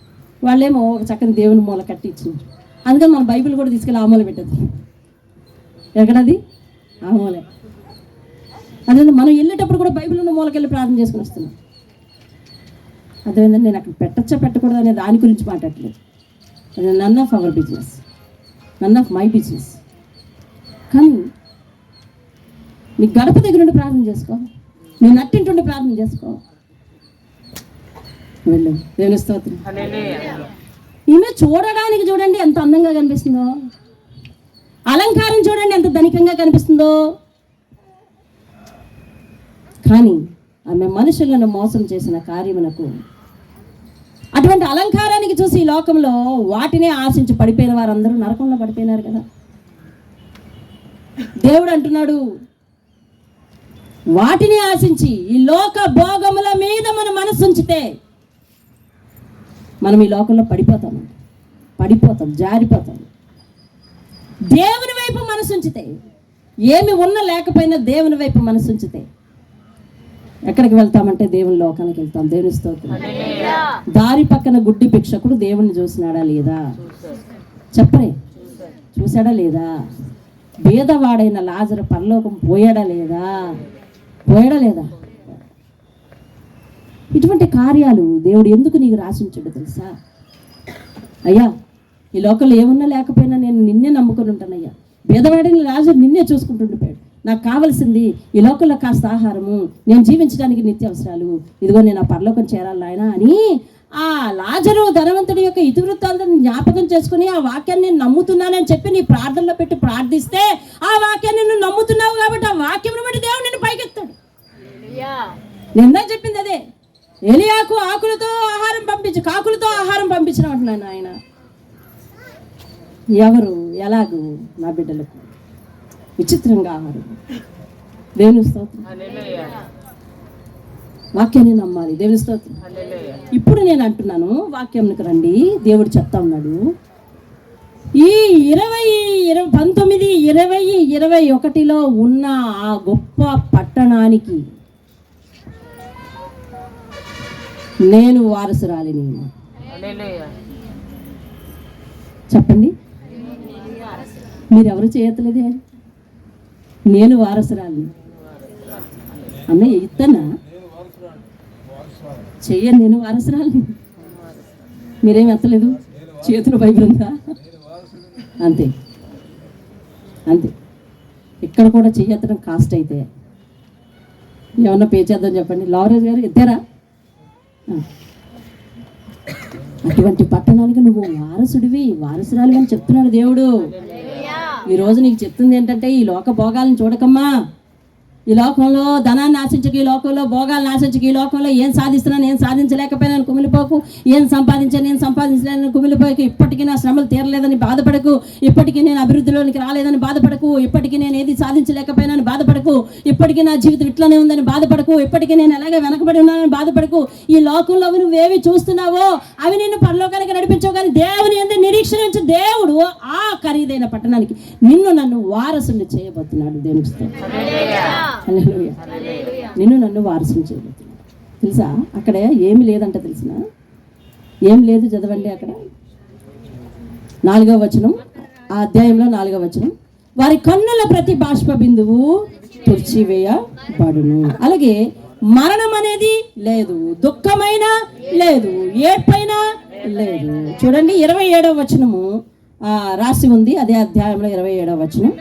వాళ్ళేమో ఒక చక్కని దేవుని మూల కట్టి ఇచ్చినారు. అందుకని మన బైబిల్ కూడా తీసుకెళ్ళి ఆ మూల పెట్టదు. ఎక్కడది? ఆ మూలే. అదే మనం వెళ్ళేటప్పుడు కూడా బైబిల్ ఉన్న మూలకెళ్ళి ప్రార్థన చేసుకుని వస్తున్నాం. అదేంటంటే నేను అక్కడ పెట్టచ్చా పెట్టకూడదు అనే దాని గురించి మాట్లాడలేదు. అది none of our business, none of my business. కానీ నీ గడప దగ్గర నుండి ప్రార్థన చేసుకో, నీ నట్టింటుండి ప్రార్థన చేసుకో. వెళ్ళు. దేవుని స్తోత్రం. ఈమె చూడడానికి చూడండి ఎంత అందంగా కనిపిస్తుందో. అలంకారం చూడండి ఎంత ధనికంగా కనిపిస్తుందో, కానీ ఆమె మనుషులను మోసం చేసిన కార్యమునకు, అటువంటి అలంకారానికి చూసి ఈ లోకంలో వాటినే ఆశించి పడిపోయిన వారందరూ నరకంలో పడిపోయినారు కదా. దేవుడు అంటున్నాడు, వాటిని ఆశించి ఈ లోక భోగముల మీద మన మనసు ఉంచితే మనం ఈ లోకంలో పడిపోతాం, జారిపోతాం. దేవుని వైపు మనసు ఉంచితే, ఏమి ఉన్నా లేకపోయినా దేవుని వైపు మనసు ఉంచితే ఎక్కడికి వెళ్తామంటే దేవుని లోకానికి వెళ్తాం. దేవుని స్తోత్రం. దారి పక్కన గుడ్డి భిక్షకుడు దేవుని చూసినాడా లేదా? చెప్పరే, చూసాడా లేదా? భేదవాడైన లాజరు పరలోకం పోయాడా లేదా? ఇటువంటి కార్యాలు దేవుడు ఎందుకు నీకు రాసించాడు తెలుసా? అయ్యా, ఈ లోకంలో ఏమున్నా లేకపోయినా నేను నిన్నే నమ్ముకొని ఉంటానయ్యా. భేదవాడైన లాజరు నిన్నే చూసుకుంటుండిపోయాడు. నాకు కావాల్సింది ఈ లోకంలో కాస్త ఆహారము, నేను జీవించడానికి నిత్య అవసరాలు, ఇదిగో నేను ఆ పరలోకం చేరాలి నాయనా అని ఆ లాజరు ధనవంతుడి యొక్క ఇతివృత్తాలను జ్ఞాపకం చేసుకుని ఆ వాక్యాన్ని నేను నమ్ముతున్నానని చెప్పి నీ ప్రార్థనలో పెట్టి ప్రార్థిస్తే ఆ వాక్యాన్ని నువ్వు నమ్ముతున్నావు కాబట్టి ఆ వాక్యం బట్టి దేవుడు నిన్ను పైకెత్తాడు. నిందా చెప్పింది అదే. ఎలియాకు కాకులతో ఆహారం పంపించిన అంటున్నాను ఆయన. ఎవరు ఎలాగూ నా బిడ్డలకు విచిత్రంగా ఆహారం. దేవుని స్తోత్రం. వాక్యాన్ని నమ్మాలి. దేవుని స్తోత్రం. ఇప్పుడు నేను అంటున్నాను, వాక్యంకి రండి. దేవుడు చెప్తా ఉన్నాడు, ఈ 19, 20, 21లో ఉన్న ఆ గొప్ప పట్టణానికి నేను వారసురాలిని. చెప్పండి, మీరెవరు చేయట్లేదే? నేను వారసురాలిని అన్నయ్య, ఇత్తనా చెయ్యను, నేను వారసురాలిని. మీరేం ఎత్తలేదు, చేతులు బైబిల్ ఉందా? అంతే. ఇక్కడ కూడా చెయ్యెత్తడం కాస్ట్ అయితే ఏమన్నా పే చేద్దాం చెప్పండి. లారెన్స్ గారు ఎత్తారా? అటువంటి పట్టణానికి నువ్వు వారసురాలు అని చెప్తున్నాడు దేవుడు. ఈరోజు నీకు చెప్తుంది ఏంటంటే, ఈ లోక భోగాలను చూడకమ్మా. ఈ లోకంలో ధనాన్ని ఆశించక, ఈ లోకంలో భోగాలను ఆశించక, ఈ లోకంలో ఏం సాధిస్తున్నాను, ఏం సాధించలేకపోయినాను కుమిలిపోకు, ఏం సంపాదించలేని కుమిలిపోకు, ఇప్పటికీ నా శ్రమలు తీరలేదని బాధపడకు, ఇప్పటికీ నేను అభివృద్ధిలోనికి రాలేదని బాధపడకు, ఇప్పటికీ నేను ఏది సాధించలేకపోయినాని బాధపడకు, ఇప్పటికీ నా జీవితం ఇట్లానే ఉందని బాధపడకు, ఇప్పటికీ నేను ఎలాగే వెనకబడి ఉన్నానని బాధపడకు. ఈ లోకంలో నువ్వేవి చూస్తున్నావో అవి నిన్ను పరలోకానికి నడిపించవు, కానీ దేవుని యందు నిరీక్షణ ఉంచి దేవుడు ఆ ఖరీదైన పట్టణానికి నన్ను వారసుని చేయబోతున్నాడు. దేవునికి స్తోత్రం. నిన్ను నన్ను వారసుని చేయబోతున్నాడు. తెలుసా అక్కడ ఏమి లేదంట? తెలిసిన ఏం లేదు, చదవండి. అక్కడ 4వ వచనం, ఆ అధ్యాయంలో 4వ వచనం, వారి కన్నుల ప్రతి బాష్ప బిందువు తుడిచివేయబడును. అలాగే మరణం అనేది లేదు, దుఃఖమైనా లేదు, ఏడ్పైనా లేదు. చూడండి 27వ వచనము రాసి ఉంది, అదే అధ్యాయంలో 27వ వచనం,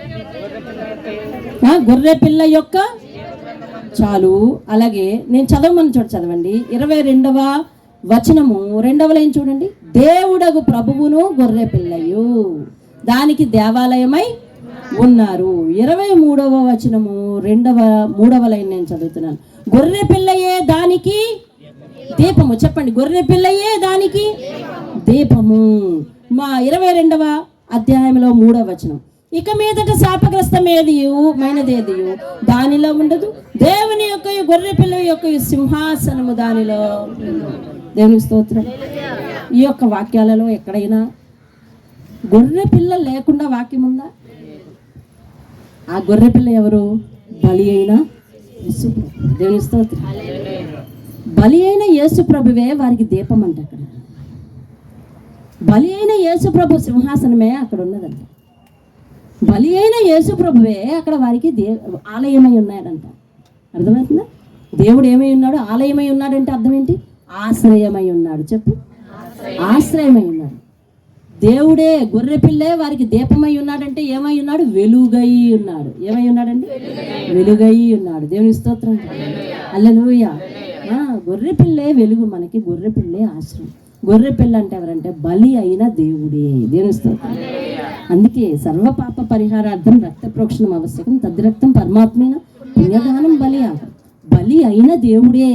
గొర్రె పిల్ల యొక్క చాలు. అలాగే నేను చదవమని చదవండి 22వ వచనము, 2వ లైన్ చూడండి, దేవుడగు ప్రభువును గొర్రె పిల్లయు దానికి దేవాలయమై ఉన్నారు. 23వ వచనము 3వ లైన్ నేను చదువుతున్నాను, గొర్రె పిల్లయే దానికి దీపము. చెప్పండి, గొర్రె పిల్లయే దానికి దీపము. మా 22వ అధ్యాయంలో 3వ వచనం, ఇక మీదట శాపగ్రస్తమైనదేది దానిలో ఉండదు, దేవుని యొక్క గొర్రె పిల్ల యొక్క సింహాసనము దానిలో. దేవునికి స్తోత్రం. ఈ యొక్క వాక్యాలలో ఎక్కడైనా గొర్రె పిల్ల లేకుండా వాక్యం ఉందా? ఆ గొర్రె పిల్ల ఎవరు? బలి అయిన యేసుప్రభు. దేవునికి స్తోత్రం. బలి అయిన యేసుప్రభువే వారికి దీపం అంట. అక్కడ బలి అయిన యేసుప్రభు సింహాసనమే అక్కడ ఉన్నదంట. బలి అయిన యేసుప్రభువే అక్కడ వారికి ఆలయమై ఉన్నాడంట. అర్థమవుతుందా? దేవుడు ఏమై ఉన్నాడు? ఆలయమై ఉన్నాడంటే అర్థం ఏంటి? ఆశ్రయమై ఉన్నాడు. చెప్పు, ఆశ్రయమై ఉన్నాడు. దేవుడే గొర్రెపిల్లే వారికి దీపమై ఉన్నాడంటే ఏమై ఉన్నాడు? వెలుగై ఉన్నాడు. ఏమై ఉన్నాడండి? వెలుగై ఉన్నాడు. దేవుని స్తోత్రం. హల్లెలూయా. గొర్రెపిల్లే వెలుగు మనకి, గొర్రెపిల్లే ఆశ్రయం. గొర్రె పిల్ల అంటే ఎవరంటే బలి అయిన దేవుడే. దేవుని స్తోత్రం. అందుకే సర్వ పాప పరిహారార్థం రక్త ప్రోక్షణం ఆవశ్యకం, తద్రక్తం పరమాత్మైన పుణ్యదానం బలి అయిన దేవుడే,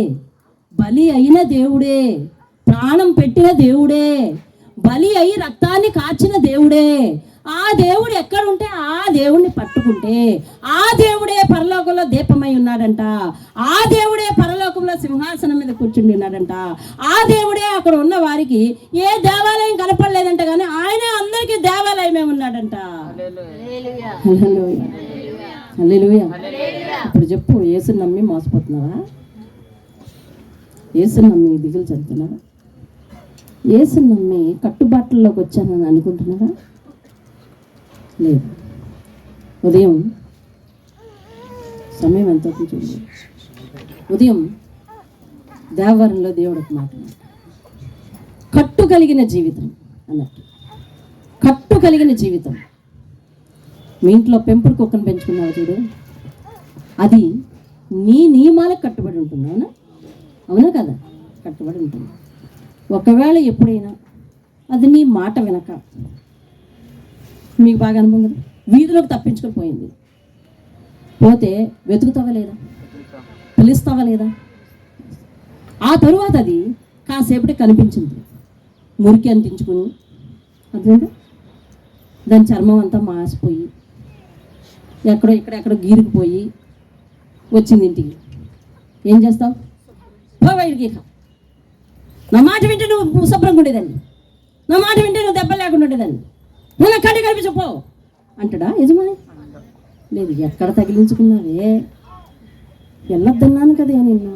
బలి అయిన దేవుడే, ప్రాణం పెట్టిన దేవుడే, బలి అయి రక్తాన్ని కాచిన దేవుడే. ఆ దేవుడు ఎక్కడుంటే ఆ దేవుడిని పట్టుకుంటే ఆ దేవుడే పరలోకంలో దీపమై ఉన్నాడంట, ఆ దేవుడే పరలోకంలో సింహాసనం మీద కూర్చుని ఉన్నాడంట, ఆ దేవుడే అక్కడ ఉన్న వారికి ఏ దేవాలయం కనపడలేదంట, కానీ ఆయనే అందరికీ దేవాలయమే ఉన్నాడంట. హల్లెలూయా. ఇప్పుడు చెప్పు, యేసుని నమ్మి మోసపోతున్నావా? యేసుని నమ్మి దిగులు చెందుతున్నావా? యేసుని నమ్మి కట్టుబాట్లలోకి వచ్చానని అనుకుంటున్నావా? లేదు. ఉదయం సమయం ఎంత చూడండి. ఉదయం దేవవరంలో దేవుడు ఒక మాట, కట్టు కలిగిన జీవితం అన్నట్టు. కట్టు కలిగిన జీవితం. మీ ఇంట్లో పెంపుడు కుక్కను పెంచుకున్నావు చూడు, అది నీ నియమాలకు కట్టుబడి ఉంటుంది. అవునా? అవునా కదా? కట్టుబడి ఉంటుంది. ఒకవేళ ఎప్పుడైనా అది నీ మాట వినక, మీకు బాగా అనుభవం కదా, వీధిలోకి తప్పించుకొని పోయింది, పోతే వెతుకుతావా లేదా? పిలుస్తావా లేదా? ఆ తరువాత అది కాసేపటి కనిపించింది, మురికి అంటించుకుని, అర్థమైందా? దాని చర్మం అంతా మాసిపోయి ఎక్కడెక్కడో గీరుకుపోయి వచ్చింది ఇంటికి. ఏం చేస్తావు? బయటికి. నా మాట వింటే నువ్వు శుభ్రంగా ఉండేదాన్ని, నా మాట వింటే నువ్వు దెబ్బ లేకుండా ఉండేదాన్ని, నువ్వు కట్టి కనిపించపో అంటాడా యజమాని? లేదు. ఎక్కడ తగిలించుకున్నావే? వెళ్ళొద్దన్నాను కదా నిన్ను.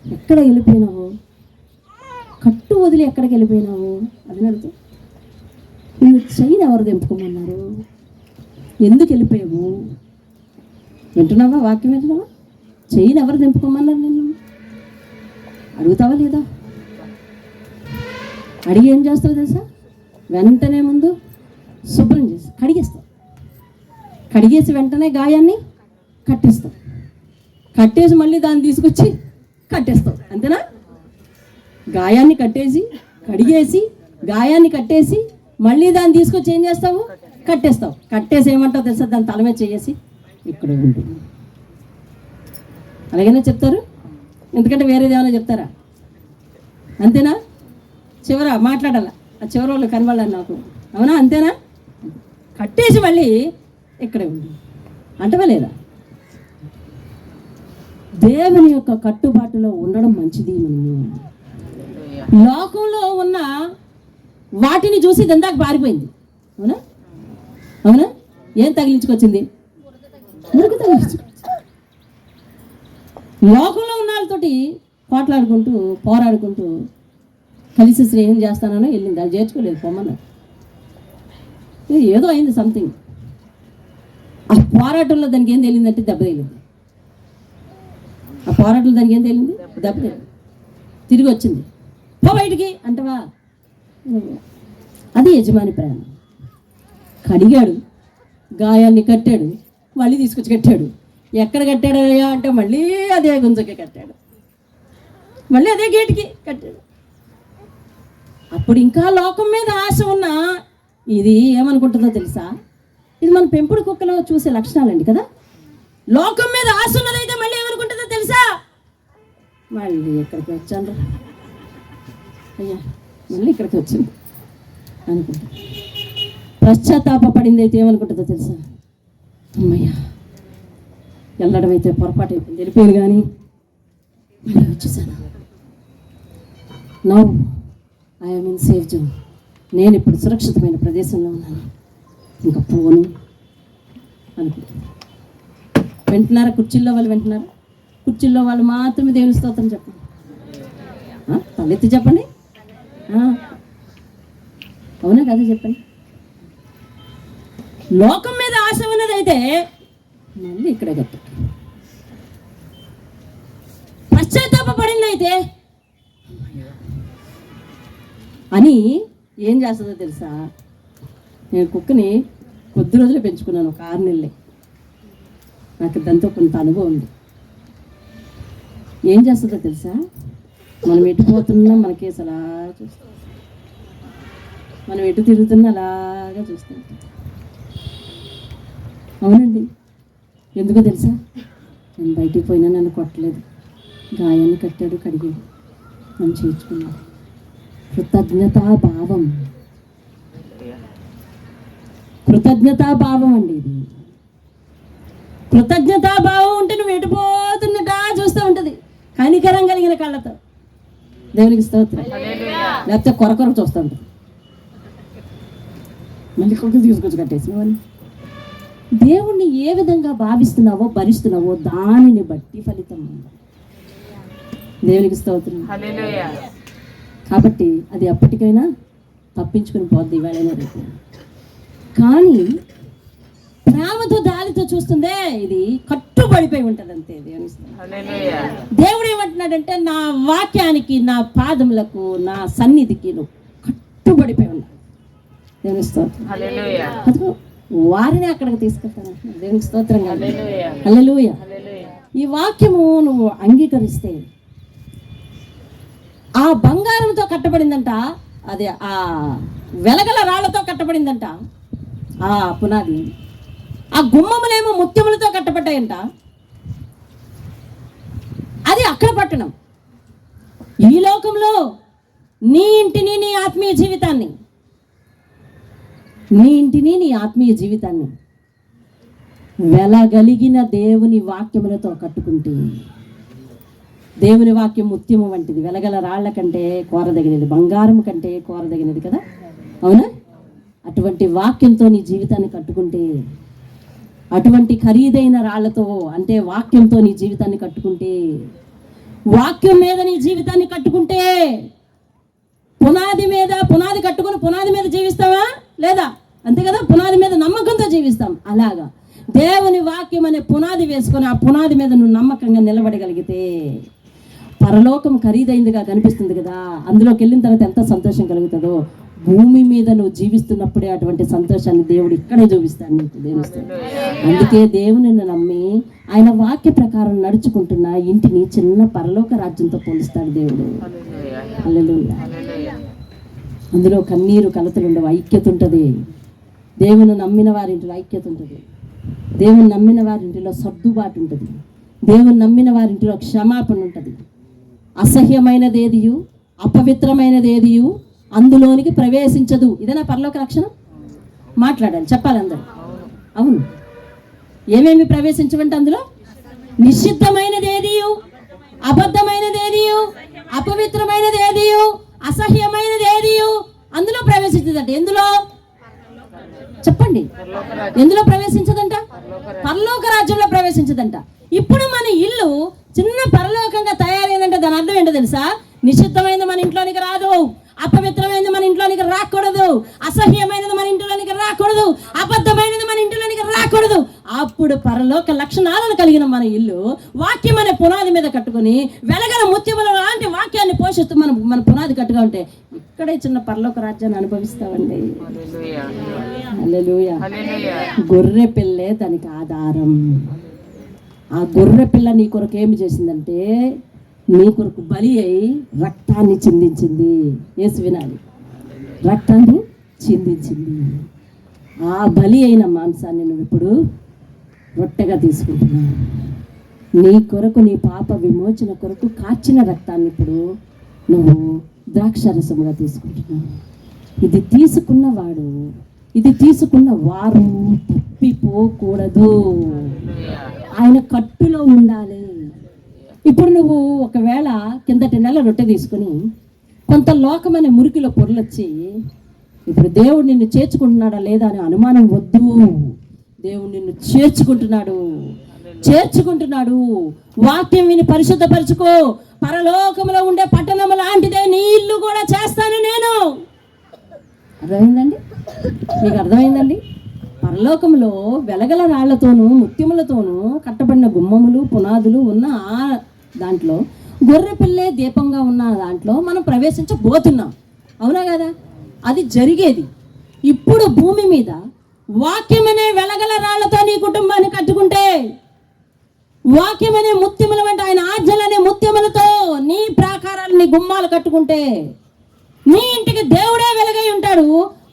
ఎక్కడ వెళ్ళిపోయినావు? కట్టు వదిలి ఎక్కడికి వెళ్ళిపోయినావు? అది అడుగుతా. నిన్ను చైన్ ఎవరు తెంపుకోమన్నారు? ఎందుకు వెళ్ళిపోయావు? వింటున్నావా? వాక్యం వింటున్నావా? చైన్ ఎవరు తెంపుకోమన్నారు నిన్ను? అడుగుతావా లేదా? అడిగి ఏం చేస్తావు తెలుసా? వెంటనే ముందు శుభ్రం చేసి కడిగేస్తావు. కడిగేసి వెంటనే గాయాన్ని కట్టేస్తావు. కట్టేసి మళ్ళీ దాన్ని తీసుకొచ్చి కట్టేస్తావు. అంతేనా? గాయాన్ని కట్టేసి, కడిగేసి, గాయాన్ని కట్టేసి మళ్ళీ దాన్ని తీసుకొచ్చి ఏం చేస్తావు? కట్టేస్తావు. కట్టేసి ఏమంటావు తెలుసా? దాని తల మీద చేసి ఇక్కడ ఉంటుంది. అలాగైనా చెప్తారు, ఎందుకంటే వేరేది ఏమైనా చెప్తారా? అంతేనా? చివర మాట్లాడాల, ఆ చివరి వాళ్ళు కనబడాలి నాకు. అవునా? అంతేనా? కట్టేసి మళ్ళీ ఇక్కడే ఉంది అంటవా లేదా? దేవుని యొక్క కట్టుబాటులో ఉండడం మంచిది. మనము లోకంలో ఉన్న వాటిని చూసి దందాక పారిపోయింది. అవునా? అవునా? ఏం తగిలించుకొచ్చింది? మురుగు తగిలించుకొచ్చింది. లోకంలో ఉన్న వాళ్ళతోటి పోట్లాడుకుంటూ పోరాడుకుంటూ కలిసి స్నేహం చేస్తానో వెళ్ళింది. అది చేర్చుకోలేదు, పొమ్మన్నా. ఇది ఏదో అయింది సంథింగ్. ఆ పోరాటంలో దానికి ఏం తెలియదంటే దెబ్బ తగిలింది. ఆ పోరాటంలో దానికి ఏం తెలియదు? దెబ్బ తగిలింది. తిరిగి వచ్చింది. పో బయటికి అంటవా? అది యజమాని ప్రేమ. కడిగాడు, గాయాన్ని కట్టాడు, మళ్ళీ తీసుకొచ్చి కట్టాడు. ఎక్కడ కట్టాడయ్యా అంటే మళ్ళీ అదే గుంజకి కట్టాడు, మళ్ళీ అదే గేటుకి కట్టాడు. అప్పుడు ఇంకా లోకం మీద ఆశ ఉన్నా ఇది ఏమనుకుంటుందో తెలుసా? ఇది మన పెంపుడు కుక్కలో చూసే లక్షణాలండి కదా. లోకం మీద ఆశ ఉన్నదైతే మళ్ళీ ఏమనుకుంటుందో తెలుసా? మళ్ళీ ఇక్కడికి వచ్చాను అయ్యా, మళ్ళీ ఇక్కడికి వచ్చింది అనుకుంటా. పశ్చాత్తాప పడింది అయితే ఏమనుకుంటుందో తెలుసా? అమ్మయ్యా, వెళ్ళడం అయితే పొరపాటు అయిపోయింది, వెళ్ళిపోయాను కానీ మళ్ళీ వచ్చేసాను. Now I'm in safe zone. నేను ఇప్పుడు సురక్షితమైన ప్రదేశంలో ఉన్నాను, ఇంకా పోను అనుకుంటున్నాను. వింటున్నారా? కుర్చీల్లో వాళ్ళు వింటున్నారా? కుర్చీల్లో వాళ్ళు మాత్రమే దేవుని స్తోత్రం చెప్పండి. తలెత్తి చెప్పండి. అవునా కదా? చెప్పండి. లోకం మీద ఆశ ఉన్నదైతే మళ్ళీ ఇక్కడే కట్టాడు. పశ్చాత్తాప పడిందైతే అని ఏం చేస్తుందో తెలుసా? నేను కుక్కని కొద్ది రోజులు పెంచుకున్నాను, ఒక 6 నెలలే. నాకు దాంతో కొంత అనుభవం ఉంది. ఏం చేస్తుందో తెలుసా? మనం ఎటు పోతున్నా మనకేసి అలా చూస్తాం, మనం ఎటు తిరుగుతున్నా అలాగా చూస్తాం. అవునండి, ఎందుకో తెలుసా? నేను బయటికి పోయినా నన్ను కొట్టలేదు, గాయాన్ని కట్టాడు, కడిగాడు, నన్ను చేర్చుకున్నాడు. కృతజ్ఞతాభావం, కృతజ్ఞతాభావం అండి ఇది. కృతజ్ఞతాభావం ఉంటే నువ్వు ఎటుపోతున్నట్టా చూస్తూ ఉంటుంది, కనికరం కలిగిన కళ్ళతో. దేవునికి స్తోత్రం. లేకపోతే కొరకొర చూస్తూ ఉంటుంది, మళ్ళీ కొరకు తీసుకొచ్చి కట్టేసినవని. దేవుణ్ణి ఏ విధంగా భావిస్తున్నావో భరిస్తున్నావో దానిని బట్టి ఫలితం. దేవునికి స్తోత్రం. కాబట్టి అది ఎప్పటికైనా తప్పించుకుని పోద్ది ఇవాళైనా రేపు. కానీ ప్రేమతో దానితో చూస్తుందే ఇది కట్టుబడిపోయి ఉంటుంది అంతే. దేవుడు ఏమంటున్నాడంటే నా వాక్యానికి, నా పాదములకు, నా సన్నిధికి నువ్వు కట్టుబడిపోయి ఉన్నావు. దేవుని స్తోత్రం. అదిగో వారిని అక్కడికి తీసుకెళ్తాను. దేవునికి స్తోత్రం. హల్లెలూయా. ఈ వాక్యము నువ్వు అంగీకరిస్తే ఆ బంగారంతో కట్టబడిందంట, అది ఆ వెలగల రాళ్లతో కట్టబడిందంట ఆ పునాది. ఆ గుమ్మములేమో ముత్యములతో కట్టబడ్డాయంట. అది అక్కడ పట్టణం. ఈ లోకంలో నీ ఇంటిని, నీ ఆత్మీయ జీవితాన్ని, నీ ఇంటిని, నీ ఆత్మీయ జీవితాన్ని వెలగలిగిన దేవుని వాక్యములతో కట్టుకుంటే, దేవుని వాక్యం ముత్యము వంటిది, వెలగల రాళ్ల కంటే కోరదగినది, బంగారం కంటే కోరదగినది కదా, అవునా? అటువంటి వాక్యంతో నీ జీవితాన్ని కట్టుకుంటే, అటువంటి ఖరీదైన రాళ్లతో అంటే వాక్యంతో నీ జీవితాన్ని కట్టుకుంటే, వాక్యం మీద నీ జీవితాన్ని కట్టుకుంటే, పునాది కట్టుకుని పునాది మీద జీవిస్తావా లేదా? అంతే కదా, పునాది మీద నమ్మకంతో జీవిస్తాం. అలాగా దేవుని వాక్యం అనే పునాది వేసుకొని ఆ పునాది మీద నువ్వు నమ్మకంగా నిలబడగలిగితే పరలోకం ఖరీదైందిగా కనిపిస్తుంది కదా, అందులోకి వెళ్ళిన తర్వాత ఎంత సంతోషం కలుగుతుందో. భూమి మీద నువ్వు జీవిస్తున్నప్పుడే అటువంటి సంతోషాన్ని దేవుడు ఇక్కడే చూపిస్తాడు నీకు. దేవుడు అందుకే దేవుని నమ్మి ఆయన వాక్య ప్రకారం నడుచుకుంటున్న ఇంటిని చిన్న పరలోక రాజ్యంతో పోలుస్తాడు దేవుడు. హల్లెలూయా. అందులో కన్నీరు కలతలు ఉండవు, ఐక్యత ఉంటుంది. దేవుని నమ్మిన వారింటిలో ఐక్యత ఉంటుంది. దేవుని నమ్మిన వారింటిలో సర్దుబాటు ఉంటుంది. దేవుని నమ్మిన వారింటిలో క్షమాపణ ఉంటుంది. అసహ్యమైనది ఏదియు, అపవిత్రమైనది ఏదియు అందులోనికి ప్రవేశించదు. ఇదేనా పరలోక లక్షణం? మాట్లాడాలి, చెప్పాలి అందరూ. అవును, ఏమేమి ప్రవేశించమంటే అందులో నిషిద్ధమైనది ఏదియు, అబద్ధమైనది ఏదియు, అపవిత్రమైనది ఏదియు, అసహ్యమైనది ఏదియు అందులో ప్రవేశించదంట. ఎందులో చెప్పండి? ఎందులో ప్రవేశించదంట? పరలోక రాజ్యంలో ప్రవేశించదంట. ఇప్పుడు మన ఇల్లు చిన్న పరలోకంగా తయారైందంటే దాని అర్థం ఏంటో తెలుసా? నిషిద్ధమైనది మన ఇంట్లోనికి రాదు, అపవిత్రమైనది మన ఇంట్లోనికి రాకూడదు, అసహ్యమైనది మన ఇంట్లోనికి రాకూడదు, అబద్ధమైనది మన ఇంట్లోనికి రాకూడదు. అప్పుడు పరలోక లక్షణాలను కలిగిన మన ఇల్లు వాక్యం అనే పునాది మీద కట్టుకుని వెలగల ముత్యముల లాంటి వాక్యాన్ని పోషిస్తూ మన పునాది కట్టుగా ఉంటే ఇక్కడే చిన్న పరలోక రాజ్యాన్ని అనుభవిస్తామండి. హల్లెలూయా. గొర్రె పిల్లే దానికి ఆధారం. ఆ గొర్రె పిల్ల నీ కొరకు ఏమి చేసిందంటే నీ కొరకు బలి అయి రక్తాన్ని చిందించింది. యేసు వినాలి, రక్తాన్ని చిందించింది. ఆ బలి అయిన మాంసాన్ని నువ్వు ఇప్పుడు రొట్టెగా తీసుకుంటున్నావు. నీ కొరకు, నీ పాప విమోచన కొరకు కాచిన రక్తాన్ని ఇప్పుడు నువ్వు ద్రాక్షరసముగా తీసుకుంటున్నావు. ఇది తీసుకున్నవాడు, ఇది తీసుకున్న వారు తప్పిపోకూడదు, ఆయన కట్టులో ఉండాలి. ఇప్పుడు నువ్వు ఒకవేళ కిందటి నెల రొట్టె తీసుకుని కొంత లోకమనే మురికిలో పొరలొచ్చి ఇప్పుడు దేవుడు నిన్ను చేర్చుకుంటున్నాడా లేదా అనే అనుమానం వద్దు. దేవుడు నిన్ను చేర్చుకుంటున్నాడు. వాక్యం విని పరిశుద్ధపరచుకో. పరలోకంలో ఉండే పట్టణం లాంటిదే నీ ఇల్లు కూడా చేస్తాను నేను. అర్థమైందండి? మీకు అర్థమైందండి? పరలోకంలో వెలగల రాళ్లతోనూ ముత్యములతోనూ కట్టబడిన గుమ్మములు పునాదులు ఉన్న ఆ దాంట్లో గొర్రె పిల్లే దీపంగా ఉన్న దాంట్లో మనం ప్రవేశించబోతున్నాం. అవునా కదా? అది జరిగేది. ఇప్పుడు భూమి మీద వాక్యమనే వెలగల రాళ్లతో నీ కుటుంబాన్ని కట్టుకుంటే, వాక్యమనే ముత్యముల వంటి ఆయన ఆజ్ఞలనే ముత్యములతో నీ ప్రాకారాలు నీ గుమ్మాలు కట్టుకుంటే నీ ఇంటికి దేవుడే వెలుగై ఉంటాడు.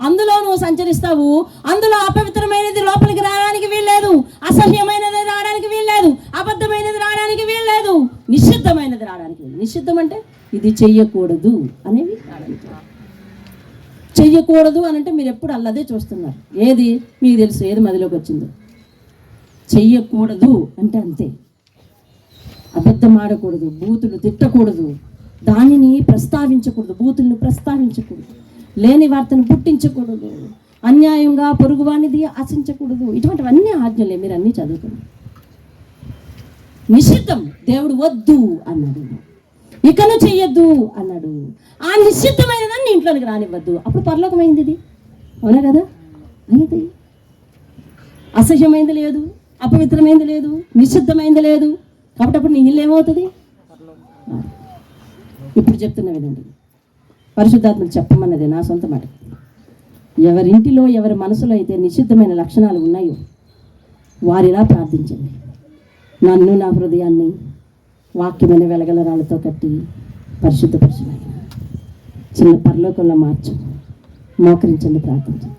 అందులో నువ్వు సంచరిస్తావు. అందులో అపవిత్రమైనది లోపలికి రావడానికి వీల్లేదు, అసహ్యమైనది రావడానికి వీల్లేదు, అబద్ధమైనది రావడానికి వీల్లేదు, నిషిద్ధమైనది రావడానికి వీల్లేదు. నిషిద్ధం అంటే ఇది చెయ్యకూడదు అనేవి రావడానికి. చెయ్యకూడదు అని అంటే మీరు ఎప్పుడు అల్లదే చూస్తున్నారు. ఏది మీకు తెలుసు, ఏది మదిలోకి వచ్చిందో. చెయ్యకూడదు అంటే అంతే. అబద్ధం ఆడకూడదు, బూతులు తిట్టకూడదు, దానిని ప్రస్తావించకూడదు, బూతులను ప్రస్తావించకూడదు, లేని వార్తను పుట్టించకూడదు, అన్యాయంగా పొరుగువానిది ఆశించకూడదు. ఇటువంటివన్నీ ఆజ్ఞలే, మీరు అన్నీ చదువుకోండి. నిషిద్ధం దేవుడు వద్దు అన్నాడు, ఇకను చెయ్యొద్దు అన్నాడు. ఆ నిషిద్ధమైన దాన్ని ఇంట్లోనికి రానివ్వద్దు. అప్పుడు పరలోకమైంది ఇది, అవునా కదా? అయింది. అసహ్యమైంది లేదు, అపవిత్రమైంది లేదు, నిషిద్ధమైంది లేదు. కాబట్టి అప్పుడు నీ ఇల్లు ఏమవుతుంది? ఇప్పుడు చెప్తున్నా వినండి, పరిశుద్ధాత్మలు చెప్పమన్నదే నా సొంత మాట. ఎవరింటిలో ఎవరి మనసులో అయితే నిషిద్ధమైన లక్షణాలు ఉన్నాయో వారిలా ప్రార్థించండి. నన్ను నా హృదయాన్ని వాక్యమైన వెలగల రాళ్ళతో కట్టి పరిశుద్ధపరచమని చిన్న పరలోకంలో మార్చు. మోకరించండి, ప్రార్థించండి.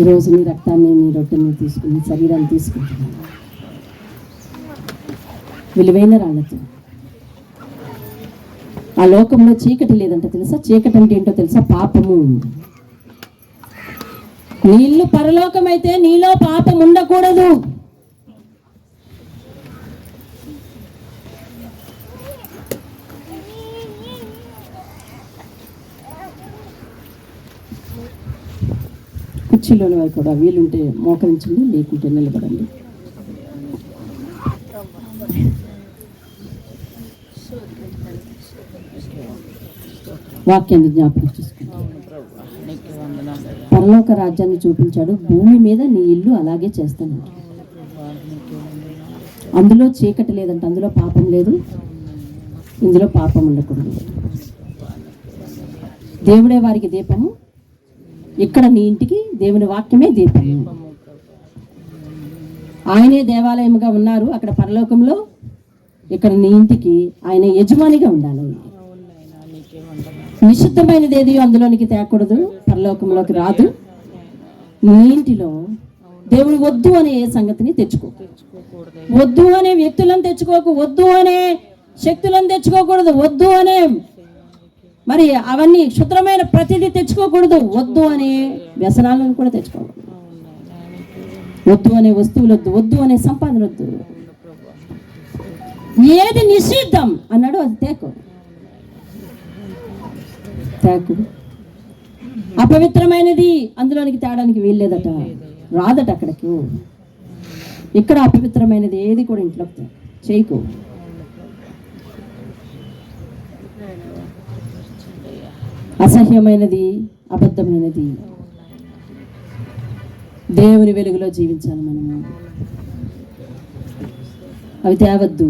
ఈరోజు నీ రక్తాన్ని, నీ రొట్టెని తీసుకుని శరీరాన్ని తీసుకుంటున్నాను విలువైన రాళ్ళతో. ఆ లోకంలో చీకటి లేదంట తెలుసా? చీకటి అంటే ఏంటో తెలుసా? పాపము. నీ ఇల్లు పరలోకం అయితే నీలో పాపం ఉండకూడదు. కుర్చీలోని వారు కూడా వీలుంటే మోకరించండి, లేకుంటే నిలబడండి. వాక్యాన్ని జ్ఞాపకం చేసుకుంటాం. పరలోక రాజ్యాన్ని చూపించాడు, భూమి మీద నీ ఇల్లు అలాగే చేస్తాను. అందులో చీకటి లేదంట, అందులో పాపం లేదు, ఇందులో పాపం ఉండకూడదు. దేవుడే వారికి దీపము, ఇక్కడ నీ ఇంటికి దేవుని వాక్యమే దీపము. ఆయనే దేవాలయముగా ఉన్నారు అక్కడ పరలోకంలో, ఇక్కడ నీ ఇంటికి ఆయన యజమానిగా ఉండాలి. నిషిద్ధమైనది ఏది అందులోనికి తేకూడదు, పరలోకంలోకి రాదు. నీ ఇంటిలో దేవుడు వద్దు అనే ఏ సంగతిని తెచ్చుకో. వద్దు అనే వ్యక్తులను తెచ్చుకోకు, వద్దు అనే శక్తులను తెచ్చుకోకూడదు, వద్దు అనే మరి అవన్నీ శుద్ధమైన ప్రతిదీ తెచ్చుకోకూడదు, వద్దు అనే వ్యసనాలను కూడా తెచ్చుకోకూడదు, వద్దు అనే వస్తువులు వద్దు, వద్దు అనే సంపాదన వద్దు. ఏది నిషిద్ధం అన్నాడు అది తేకు. అపవిత్రమైనది అందులోనికి తేడానికి వీల్లేదట, రాదట అక్కడికి. ఇక్కడ అపవిత్రమైనది ఏది కూడా ఇంట్లోకి చేయకు. అసహ్యమైనది, అబద్ధమైనది దేవుని వెలుగులో జీవించాలి మనము. అవి తేవద్దు.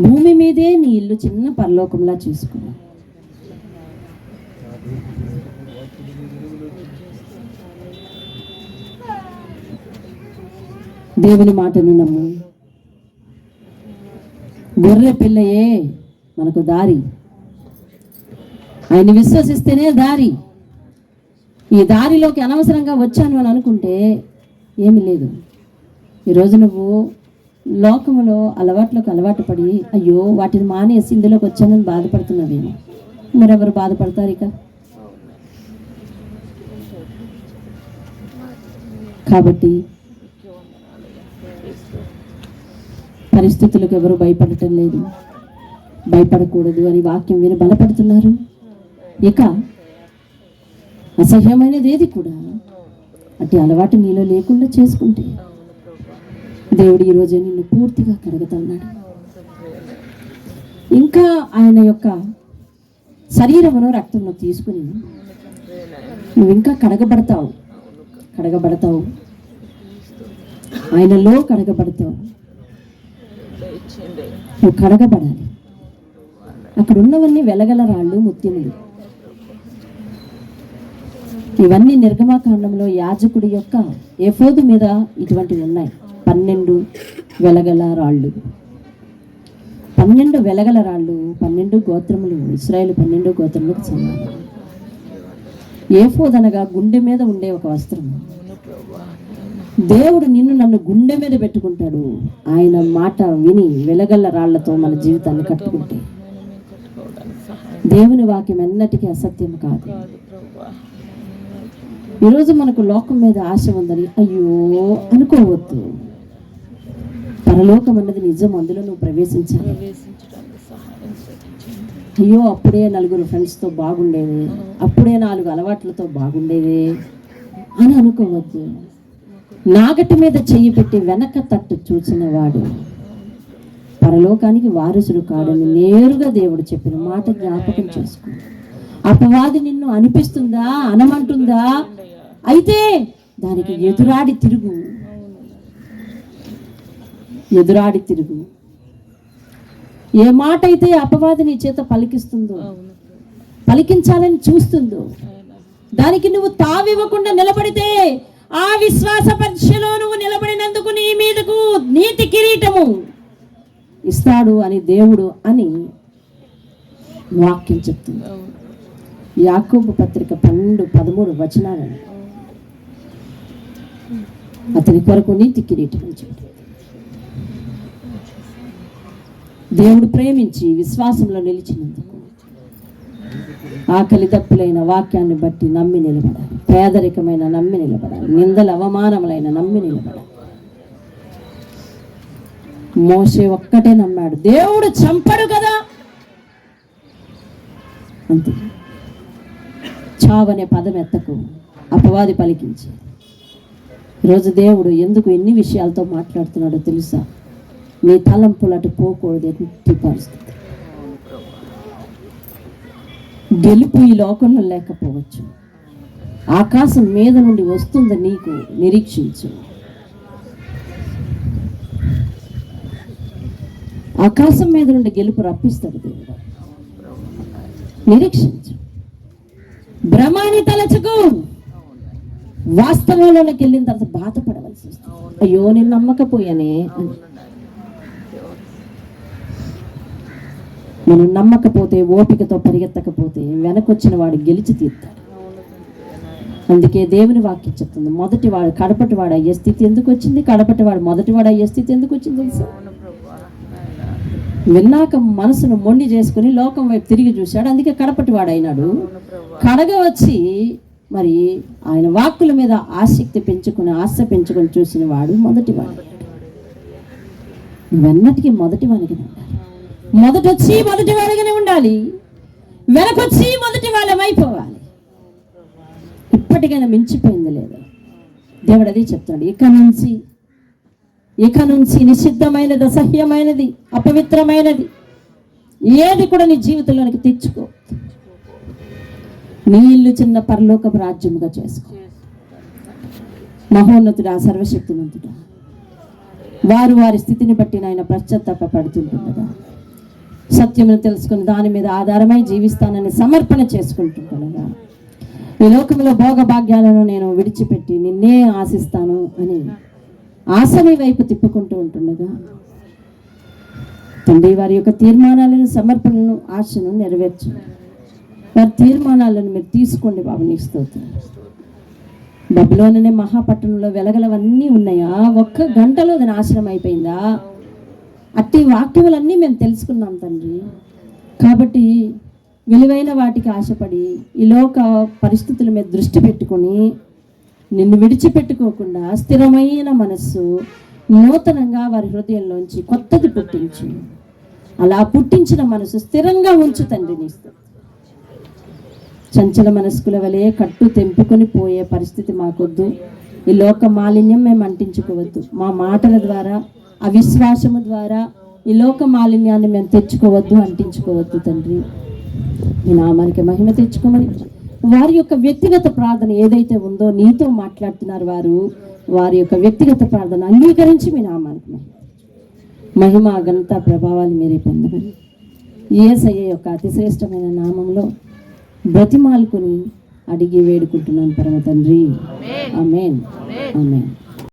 భూమి మీదే నీ ఇల్లు చిన్న పరలోకంలా చేసుకో. దేవుని మాటను నమ్ము. గొర్రె పిల్లయే మనకు దారి, ఆయన విశ్వసిస్తేనే దారి. ఈ దారిలోకి అనవసరంగా వచ్చాను అని అనుకుంటే ఏమి లేదు. ఈరోజు నువ్వు లోకములో అలవాట్లకు అలవాటు పడి అయ్యో వాటిని మానేసి ఇందులోకి వచ్చానని బాధపడుతున్నావేమో. మరెవరు బాధపడతారు? ఇక కాబట్టి పరిస్థితులకు ఎవరు భయపడటం లేదు, భయపడకూడదు అని వాక్యం విని బలపడుతున్నారు. ఇక అసహ్యమైనది ఏది కూడా అట్టి అలవాటు నీలో లేకుండా చేసుకుంటే దేవుడు ఈరోజు నిన్ను పూర్తిగా కడగతున్నాడు. ఇంకా ఆయన యొక్క శరీరమును రక్తమును తీసుకుని నువ్వు ఇంకా కడగబడతావు, ఆయనలో కడగబడతావు. నువ్వు కడగబడాలి. అక్కడ ఉన్నవన్నీ వెలగల రాళ్ళు, ముత్యములు. ఇవన్నీ నిర్గమాకాండంలో యాజకుడి యొక్క ఎఫోదు మీద ఇటువంటివి ఉన్నాయి. 12 వెలగల రాళ్ళు. 12 వెలగల రాళ్ళు 12 గోత్రములు, ఇశ్రాయేలు 12 గోత్రములకు సమానం. ఏఫోద్ అనగా గుండె మీద ఉండే ఒక వస్త్రం. దేవుడు నిన్ను నన్ను గుండె మీద పెట్టుకుంటాడు. ఆయన మాట విని వెలగల్ల రాళ్లతో మన జీవితాన్ని కట్టుకుంటే. దేవుని వాక్యం ఎన్నటికీ అసత్యం కాదు. ఈరోజు మనకు లోకం మీద ఆశ ఉందని అయ్యో అనుకోవద్దు. పరలోకం అన్నది నిజం, అందులో నువ్వు ప్రవేశించాలి. అయ్యో అప్పుడే 4 ఫ్రెండ్స్తో బాగుండేది, అప్పుడే 4 అలవాట్లతో బాగుండేది అని అనుకోవద్దు. నాగటి మీద చెయ్యి పెట్టి వెనక తట్టు చూసిన వాడు పరలోకానికి వారసుడు కాడని నేరుగా దేవుడు చెప్పిన మాట జ్ఞాపకం చేసుకో. అపవాది నిన్ను అనిపిస్తుందా, అనమంటుందా? అయితే దానికి ఎదురాడి తిరుగు. ఏ మాట అయితే అపవాది నీ చేత పలికిస్తుందో, పలికించాలని చూస్తుందో, దానికి నువ్వు తావివ్వకుండా నిలబడితే ఆ విశ్వాస పరీక్షలో నువ్వు నిలబడినందుకు నీ మీదకు నీతి కిరీటము ఇస్తాడు అని దేవుడు అని వాక్యం చెప్తుంది. యాకోబు పత్రిక 12:13 వచనాలను అతని కొరకు నీతి కిరీటం అని చెప్పాడు. దేవుడు ప్రేమించి విశ్వాసంలో నిలిచినందుకు ఆకలి దప్పులైన వాక్యాన్ని బట్టి నమ్మి నిలబడాలి. పేదరికమైన నమ్మి నిలబడాలి. నిందల అవమానములైన నమ్మి నిలబడాలి. మోషే ఒక్కటే నమ్మాడు, దేవుడు చంపడు కదా అంతే. చావనే పదం ఎత్తకు, అపవాది పలికించి. ఈరోజు దేవుడు ఎందుకు ఎన్ని విషయాలతో మాట్లాడుతున్నాడో తెలుసా? నీ తలంపులు అటు పోకూడదు. ఎట్టి పరిస్థితి గెలుపు ఈ లోకంలో లేకపోవచ్చు, ఆకాశం మీద నుండి వస్తుంది, నీకు నిరీక్షించు. ఆకాశం మీద నుండి గెలుపు రప్పిస్తాడు దేవుడు, నిరీక్షించు. భ్రమాన్ని తలచుకు. వాస్తవంలోకి వెళ్ళిన తర్వాత బాధపడవలసి వస్తుంది. అయ్యో నేను నమ్మకపోయానే అని. మనం నమ్మకపోతే, ఓపికతో పరిగెత్తకపోతే వెనకొచ్చిన వాడు గెలిచి తీర్తాడు. అందుకే దేవుని వాక్యం చెప్తుంది, మొదటివాడు కడపటివాడు అయ్యే స్థితి ఎందుకు వచ్చింది, కడపటివాడు మొదటివాడు అయ్యే స్థితి ఎందుకు వచ్చింది తెలుసా? విన్నాక మనసును మొండి చేసుకుని లోకం వైపు తిరిగి చూశాడు, అందుకే కడపటివాడు అయినాడు. కడగ వచ్చి మరి ఆయన వాక్కుల మీద ఆసక్తి పెంచుకుని, ఆశ పెంచుకొని చూసిన వాడు మొదటివాడు. నువ్వెన్నటికీ మొదటివాడికి ఉండాలి. మొదటొచ్చి మొదటివాడిగానే ఉండాలి, వెనకొచ్చి మొదటి వాళ్ళమైపోవాలి. ఇప్పటికైనా మించిపోయింది లేదా? దేవుడు అదే చెప్తున్నాడు. ఇక నుంచి నిషిద్ధమైనది, అసహ్యమైనది, అపవిత్రమైనది ఏది కూడా నీ జీవితంలోనికి తెచ్చుకో. నీ ఇల్లు చిన్న పరలోకపు రాజ్యముగా చేసుకో. మహోన్నతుడా, సర్వశక్తిమంతుడా, వారు వారి స్థితిని బట్టి నాయన పశ్చాత్తాప పడుతుంటుండగా సత్యమును తెలుసుకుని దాని మీద ఆధారమై జీవిస్తానని సమర్పణ చేసుకుంటుండగా ఈ లోకంలో భోగభాగ్యాలను నేను విడిచిపెట్టి నిన్నే ఆశిస్తాను అని ఆశని వైపు తిప్పుకుంటూ ఉంటుండగా తండ్రి వారి యొక్క తీర్మానాలను, సమర్పణను, ఆశను నెరవేర్చు. వారి తీర్మానాలను మీరు తీసుకోండి బాబు. నీకు స్తోత్రం. బబులోననే మహాపట్టణంలో వెలగలవన్నీ ఉన్నాయా? ఒక్క గంటలో అది నాశనం అయిపోయిందా? అట్టి వాక్యములన్నీ మేము తెలుసుకున్నాం తండ్రి. కాబట్టి విలువైన వాటికి ఆశపడి ఈ లోక పరిస్థితుల మీద దృష్టి పెట్టుకొని నిన్ను విడిచిపెట్టుకోకుండా స్థిరమైన మనస్సు నూతనంగా వారి హృదయంలోంచి కొత్తది పుట్టించు. అలా పుట్టించిన మనసు స్థిరంగా ఉంచు తండ్రి. నీ చంచల మనస్కుల వలె కట్టు తెంపుకొని పోయే పరిస్థితి మాకొద్దు. ఈ లోక మాలిన్యం మేము అంటించుకోవద్దు. మా మాటల ద్వారా, అవిశ్వాసము ద్వారా ఈ లోక మాలిన్యాన్ని మేము తెచ్చుకోవద్దు, అంటించుకోవద్దు తండ్రి. మీ నామానికి మహిమ తెచ్చుకోమని వారి యొక్క వ్యక్తిగత ప్రార్థన ఏదైతే ఉందో నీతో మాట్లాడుతున్నారు వారి యొక్క వ్యక్తిగత ప్రార్థన అంగీకరించి మీ నామానికి మహిమ, ఘనత, ప్రభావాలు మీరే పొందమని యేసయ్య యొక్క అతిశ్రేష్టమైన నామంలో బ్రతిమాలుకొని అడిగి వేడుకుంటున్నాను పరమ తండ్రి. ఆమేన్. ఆమేన్.